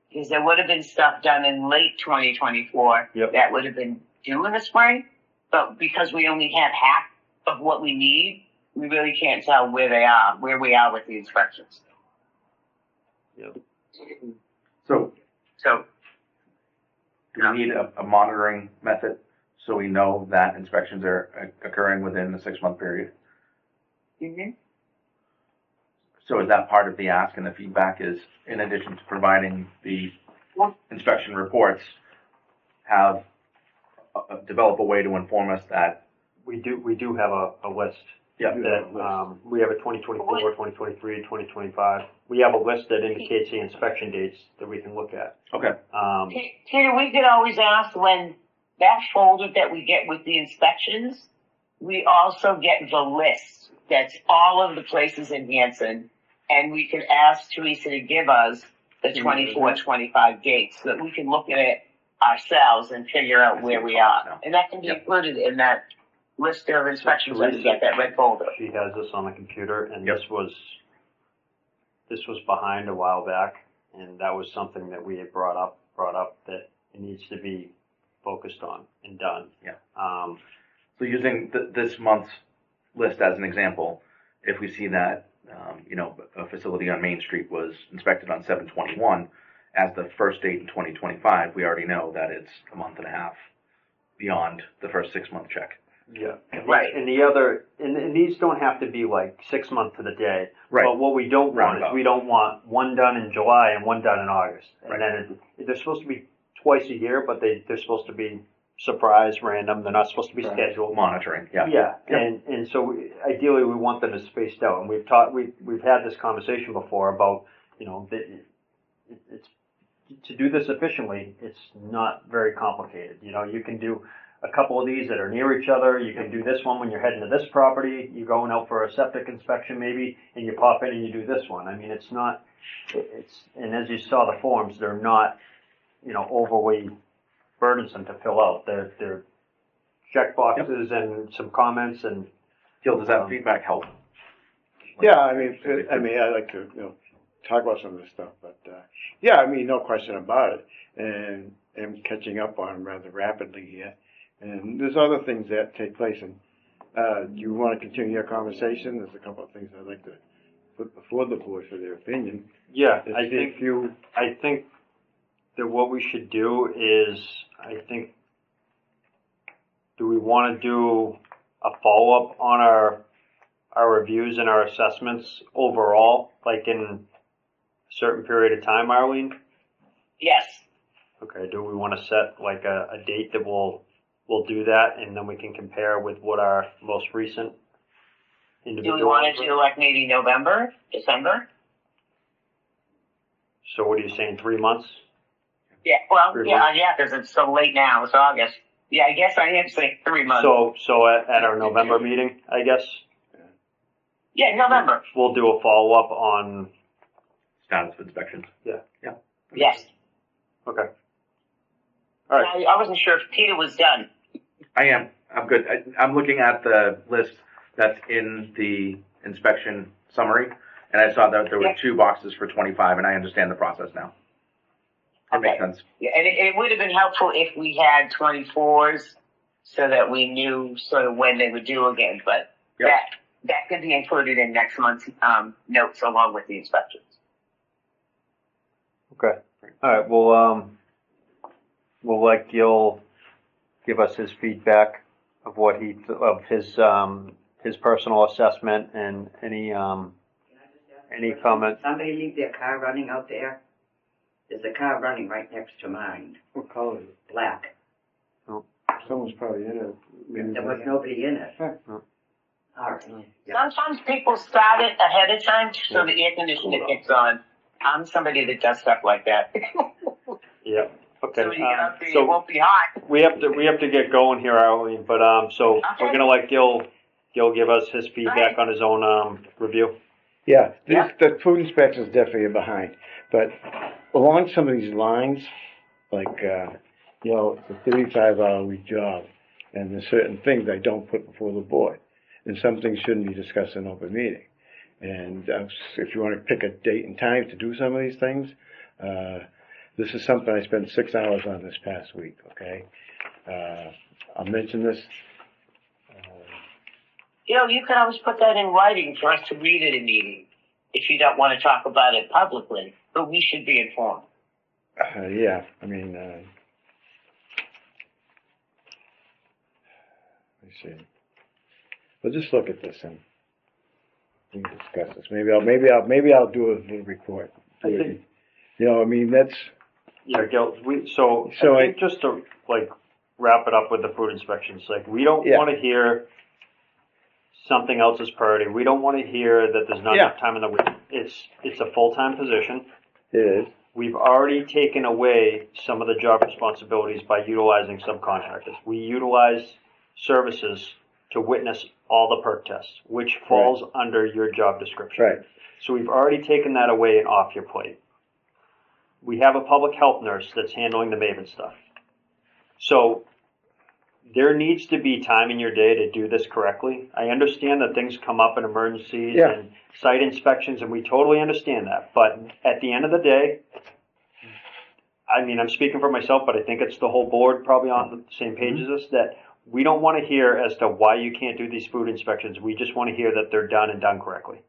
because there would have been stuff done in late 2024 Yep. that would have been due in the spring, but because we only have half of what we need, we really can't tell where we are with the inspections. Yep. So, So, do we need a monitoring method so we know that inspections are occurring within the 6-month period? mm-hmm. So is that part of the ask and the feedback is, in addition to providing the inspection reports, develop a way to inform us that? We do have a list. Yeah. That, we have a 2024, 2023, 2025. We have a list that indicates the inspection dates that we can look at. Okay. Peter, we could always ask when that folder that we get with the inspections, we also get the list. That's all of the places in Hanson, and we could ask Teresa to give us the 24, 25 dates so that we can look at it ourselves and figure out where we are. And that can be included in that list of inspections that we get, that red folder. She has this on the computer, and Yep. this was behind a while back, and that was something that we had brought up that it needs to be focused on and done. Yeah. So using this month's list as an example, if we see that a facility on Main Street was inspected on 7/21 as the first date in 2025, we already know that it's a month and a half beyond the first 6-month check. Yeah. Right. And these don't have to be like 6 months to the day. Right. But what we don't want is we don't want one done in July and one done in August. And Right. then they're supposed to be twice a year, but they're supposed to be surprise, random. They're not supposed to be scheduled. Monitoring. Yeah. Yeah. Yep. And so ideally we want them as spaced out. And we've had this conversation before about, it's to do this efficiently, it's not very complicated. You can do a couple of these that are near each other. You can do this one when you're heading to this property. You're going out for a septic inspection maybe, and you pop in and you do this one. I mean, and as you saw the forms, they're not, overly burdensome to fill out. They're check boxes and some comments and. Gil, does that feedback help? Yeah, I like to, talk about some of this stuff, but, no question about it. And I'm catching up on them rather rapidly here. And there's other things that take place. And, do you want to continue your conversation? There's a couple of things I'd like to put before the board for their opinion. Yeah, I think that what we should do is, do we want to do a follow-up on our reviews and our assessments overall, like in a certain period of time, Arlene? Yes. Okay, do we want to set like a date that we'll do that, and then we can compare with what our most recent individual. Do we want to do like maybe November, December? So what are you saying, 3 months? Yeah, well, 3 yeah, months? because it's so late now, it's August. Yeah, I guess I am saying 3 months. So at our November meeting, I guess, Yeah, November. we'll do a follow-up on, Status of inspections. Yes. okay. All right. I wasn't sure if Peter was done. I am. I'm good. I'm looking at the list that's in the inspection summary, and I saw that there were 2 boxes for 25, and I understand the process now. That makes sense. Yeah, and it would have been helpful if we had 24s so that we knew sort of when they were due again, but Yep. that could be included in next month's notes along with the inspections. Okay. All right. Well, we'll let Gil give us his feedback of what of his personal assessment and any comment. Somebody leave their car running out there? There's a car running right next to mine. What color is it? Black. Someone's probably in it. There was nobody in it. Huh. All right. Yeah. Sometimes people start it ahead of time so the air conditioner kicks on. I'm somebody that does stuff like that. Yeah. Okay. So when you get up there, so it won't be hot. we have to get going here, Arlene. But so we're gonna let Gil give us his feedback on his own review. Yeah, the food inspections definitely are behind. But along some of these lines, like, it's a 35-hour-a-week job, and there's certain things I don't put before the board. And some things shouldn't be discussed in open meeting. And if you want to pick a date and time to do some of these things, this is something I spent 6 hours on this past week, okay? I'll mention this. You could always put that in writing for us to read at a meeting if you don't want to talk about it publicly, but we should be informed. Yeah, I mean, let me see. We'll just look at this and we can discuss this. Maybe I'll do a little report. I think, that's. Yeah, Gil. I think just to wrap it up with the food inspections, we don't want to hear something else is priority. We don't want to hear that there's not enough time in the week. It's a full-time position. It is. We've already taken away some of the job responsibilities by utilizing subcontractors. We utilize services to witness all the perk tests, which falls under your job description. Right. So we've already taken that away and off your plate. We have a public health nurse that's handling the Maven stuff. So there needs to be time in your day to do this correctly. I understand that things come up in emergencies and site inspections, and we totally understand that. But at the end of the day, I mean, I'm speaking for myself, but I think it's the whole board probably on the same page as us, that we don't want to hear as to why you can't do these food inspections. We just want to hear that they're done and done correctly,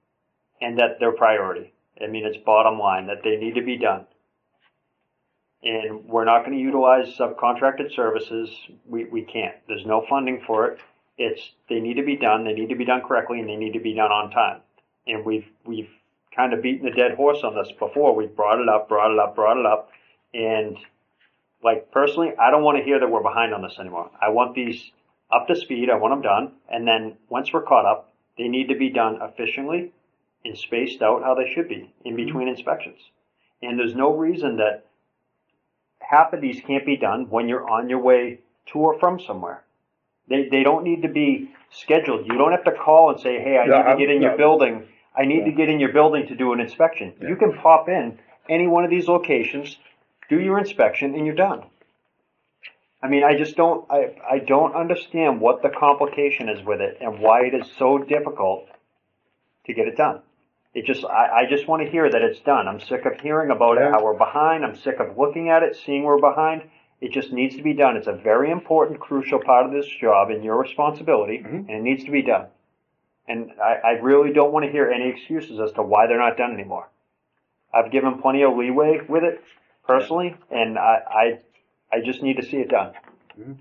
and that they're priority. I mean, it's bottom line, that they need to be done. And we're not going to utilize subcontracted services. We can't. There's no funding for it. They need to be done. They need to be done correctly, and they need to be done on time. And we've kind of beaten a dead horse on this before. We've brought it up. And personally, I don't want to hear that we're behind on this anymore. I want these up to speed. I want them done. And then once we're caught up, they need to be done efficiently and spaced out how they should be in between inspections. And there's no reason that half of these can't be done when you're on your way to or from somewhere. They don't need to be scheduled. You don't have to call and say, hey, I need to get in your building. I need to get in your building to do an inspection. Yeah. You can pop in any one of these locations, do your inspection, and you're done. I mean, I don't understand what the complication is with it and why it is so difficult to get it done. I just want to hear that it's done. I'm sick of hearing about it, how we're behind. I'm sick of looking at it, seeing we're behind. It just needs to be done. It's a very important, crucial part of this job and your responsibility, and it needs to be done. And I really don't want to hear any excuses as to why they're not done anymore. I've given plenty of leeway with it, personally, and I just need to see it done. Mm-hmm.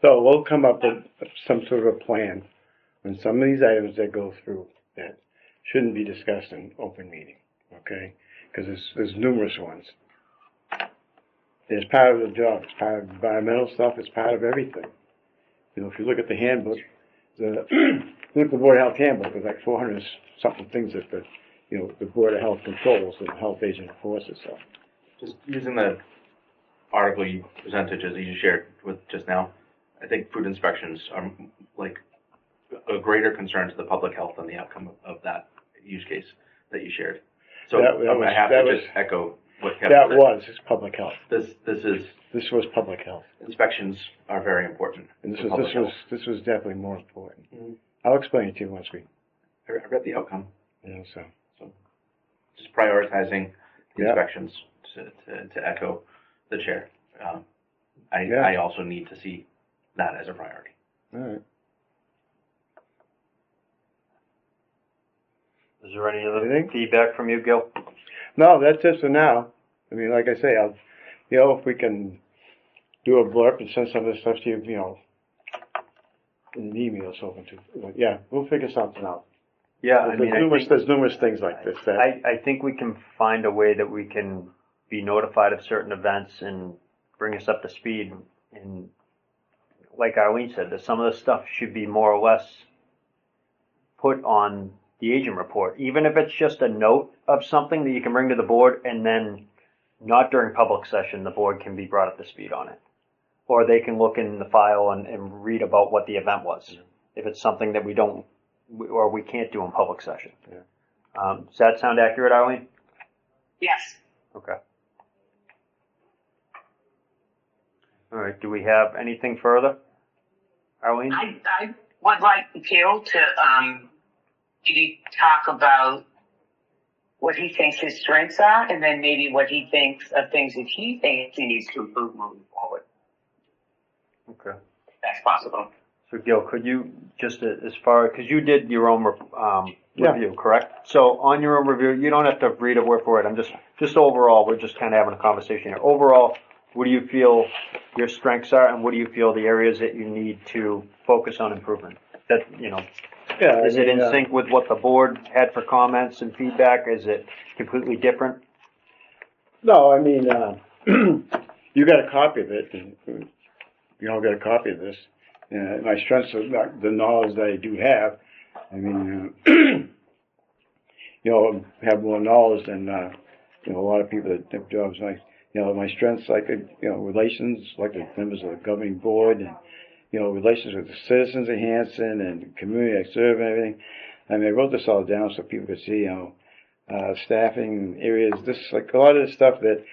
So we'll come up with some sort of a plan on some of these items that go through that shouldn't be discussed in open meeting, okay? Because there's numerous ones. It's part of the job. It's part of environmental stuff. It's part of everything. If you look at the handbook, look at the Board of Health handbook, there's like 400 something things that the Board of Health controls and the health agent enforces. So, just using the article you presented, as you shared with just now, I think food inspections are like a greater concern to the public health than the outcome of that use case that you shared. So I have to just echo what Kevin said. That was public health. This was public health. Inspections are very important. And this was definitely more important. Mm-hmm. I'll explain it to you once I read the outcome. So just prioritizing the inspections to echo the chair. I also need to see that as a priority. All right. Is there any other feedback from you, Gil? No, that's it for now. I mean, like I say, if we can do a blurb and send some of this stuff to you, in an email or something too. Yeah, we'll figure something out. Yeah, There's numerous things like this. I think we can find a way that we can be notified of certain events and bring us up to speed. And like Arlene said, that some of the stuff should be more or less put on the agent report, even if it's just a note of something that you can bring to the board, and then not during public session, the board can be brought up to speed on it. Or they can look in the file and read about what the event was, if it's something that we can't do in public session. Yeah. Does that sound accurate, Arlene? Yes. Okay. All right. Do we have anything further, Arlene? I would like Gil to maybe talk about what he thinks his strengths are, and then maybe what he thinks of things that he thinks he needs to improve moving forward. Okay. If that's possible. So, Gil, could you just because you did your own review, correct? So, on your own review, you don't have to read it word for word. I'm just overall, we're just kind of having a conversation here. Overall, what do you feel your strengths are, and what do you feel the areas that you need to focus on improvement? That is it in sync with what the board had for comments and feedback? Is it completely different? No, I mean, you got a copy of it. And you all got a copy of this. My strengths are the knowledge that I do have. I mean, have more knowledge than a lot of people that have jobs. My strengths like relations, like the members of the governing board, and relations with the citizens of Hanson and community I serve and everything. I mean, I wrote this all down so people could see, staffing areas. This like a lot of the stuff that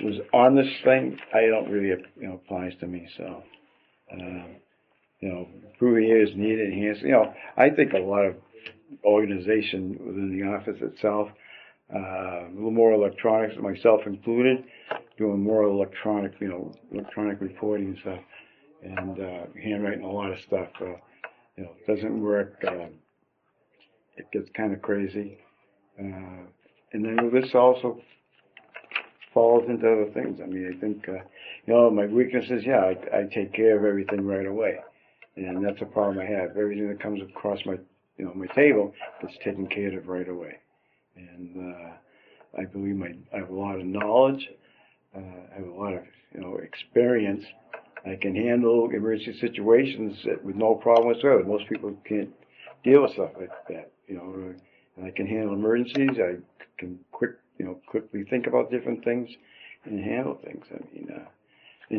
was on this thing, I don't really applies to me. So. Improving areas needed, enhancing. I think a lot of organization within the office itself, a little more electronics, myself included, doing more electronic reporting and stuff, and handwriting a lot of stuff. Doesn't work. It gets kind of crazy, and then this also falls into other things. I mean, I think, my weakness is, I take care of everything right away. And that's a problem I have. Everything that comes across my table gets taken care of right away. And, I believe I have a lot of knowledge. I have a lot of, experience. I can handle emergency situations with no problem whatsoever. Most people can't deal with stuff like that, and I can handle emergencies. I can quickly think about different things and handle things. I mean,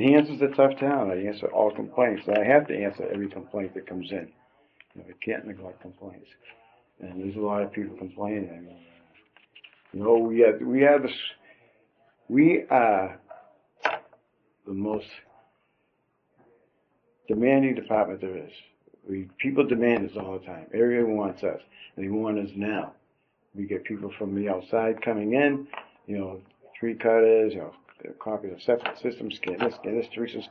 Hanson's a tough town. I answer all complaints. I have to answer every complaint that comes in. I can't neglect complaints. And there's a lot of people complaining. I mean, we are the most demanding department there is. People demand us all the time. Everyone wants us. And they want us now. We get people from the outside coming in, tree cutters, copies of septic systems, scan this, Teresa's.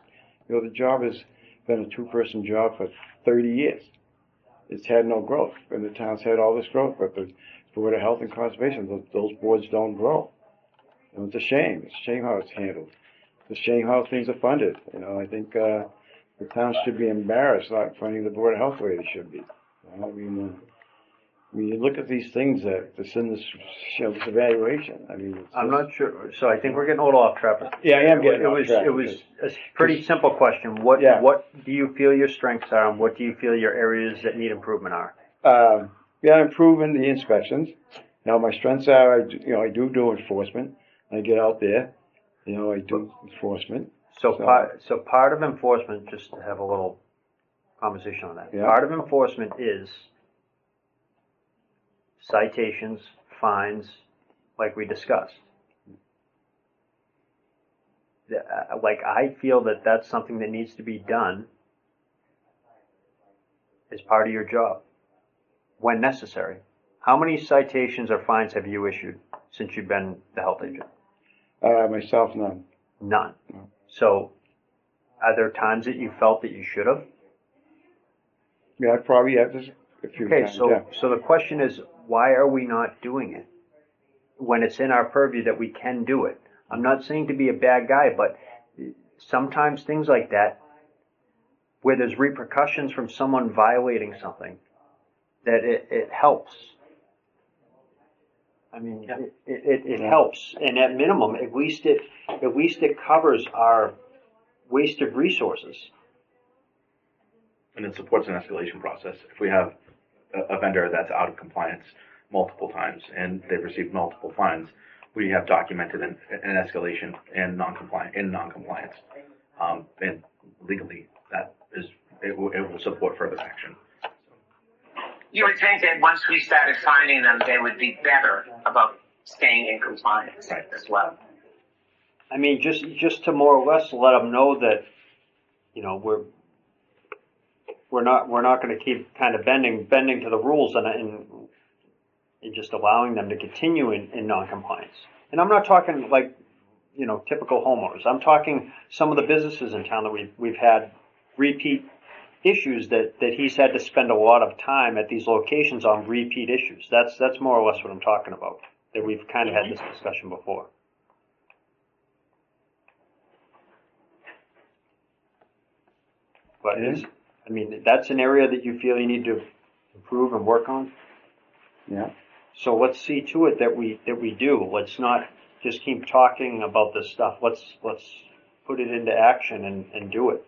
The job has been a two-person job for 30 years. It's had no growth, and the town's had all this growth, but the Board of Health and Conservation, those boards don't grow. It's a shame. It's a shame how it's handled. It's a shame how things are funded. I think the town should be embarrassed not funding the Board of Health the way they should be. I mean, when you look at these things that's in this, this evaluation, I mean, I'm not sure. So I think we're getting a little off track. Yeah, I am getting off track. It was a pretty simple question. What do you feel your strengths are, and what do you feel your areas that need improvement are? Improving the inspections. My strengths are, I do enforcement. I get out there, I do enforcement. So part of enforcement, just to have a little conversation on that. Yeah. Part of enforcement is citations, fines, like we discussed. I feel that that's something that needs to be done as part of your job, when necessary. How many citations or fines have you issued since you've been the health agent? Myself, none. None. No. So, are there times that you felt that you should have? Yeah, I probably have this a few times. So the question is, why are we not doing it? when it's in our purview that we can do it. I'm not saying to be a bad guy, but sometimes things like that, where there's repercussions from someone violating something, that it helps. I mean, it helps, and at minimum, at least it covers our wasted resources. And it supports an escalation process. If we have a vendor that's out of compliance multiple times and they've received multiple fines, we have documented an escalation in non-compliance. And legally, it will support further action. You would think that once we started finding them, they would be better about staying in compliance as well. I mean, just to more or less let them know that, you know, we're not going to keep kind of bending to the rules and just allowing them to continue in non-compliance. And I'm not talking like, you know, typical homeowners. I'm talking some of the businesses in town that we've had repeat issues that he's had to spend a lot of time at these locations on repeat issues. That's more or less what I'm talking about. That we've kind of had this discussion before. But I mean, that's an area that you feel you need to improve and work on. Yeah. So let's see to it that we do. Let's not just keep talking about this stuff. Let's put it into action and do it.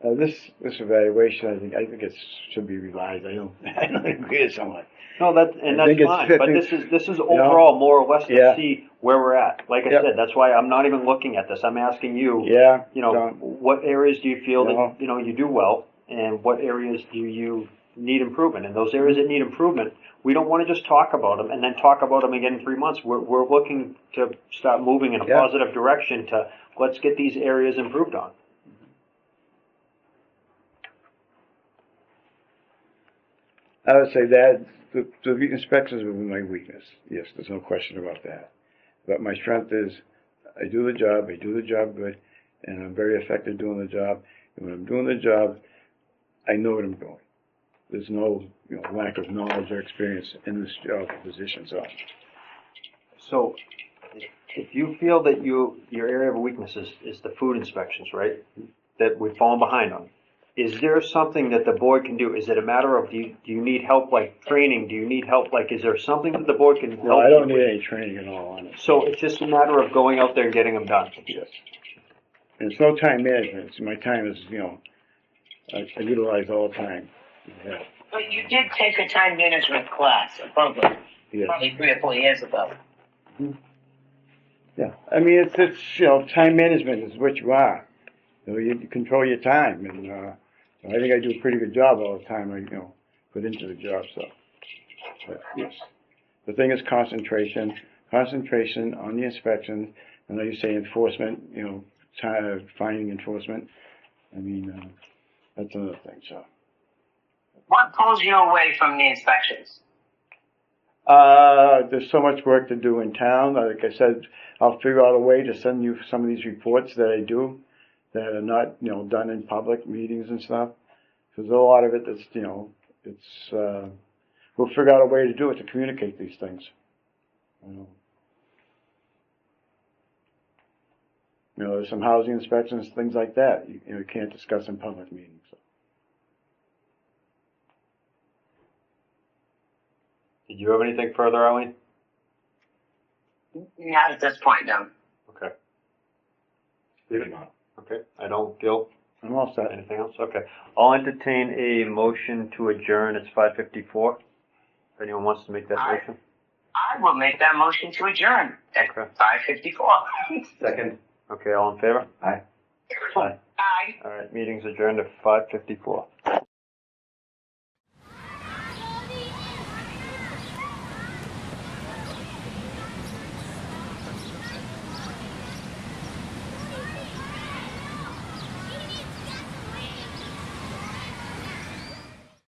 This evaluation, I think it should be revised. I don't agree with someone. No, that's fine. But this is overall more or less to see where we're at. Like I said, that's why I'm not even looking at this. I'm asking you. Yeah. You know, what areas do you feel that you do well, and what areas do you need improvement? And those areas that need improvement, we don't want to just talk about them and then talk about them again in 3 months. We're looking to start moving in a positive direction to let's get these areas improved on. I would say that the inspections would be my weakness. Yes, there's no question about that. But my strength is I do the job good, and I'm very effective doing the job. And when I'm doing the job, I know what I'm doing. There's no lack of knowledge or experience in this job position. So if you feel that your area of weakness is the food inspections, right, that we've fallen behind on, is there something that the board can do? Is it a matter of do you need help like training? Do you need help is there something that the board can help? No, I don't need any training at all on it. So it's just a matter of going out there and getting them done. Yes. And it's no time management. My time is, I utilize all the time. Yeah. But you did take a time management class, probably 3 or 4 years ago. Mm-hmm. Yeah. I mean, it's time management is what you are. You control your time, and I think I do a pretty good job all the time. I put into the job. So, but yes, the thing is concentration on the inspection. I know you say enforcement. Finding enforcement. I mean, that's another thing. So, what pulls you away from the inspections? There's so much work to do in town. Like I said, I'll figure out a way to send you some of these reports that I do that are not, done in public meetings and stuff. Because a lot of it is, we'll figure out a way to do it, to communicate these things. There's some housing inspections, things like that. You can't discuss in public meetings. So. Did you have anything further, Arlene? Not at this point, no. Okay. Maybe not. Okay. I don't feel. I'm all set. Anything else? Okay. I'll entertain a motion to adjourn. It's 5:54. If anyone wants to make that motion. I will make that motion to adjourn at 5:54. Second. Okay. All in favor? Aye. Aye. Aye. All right. Meeting's adjourned at 5:54.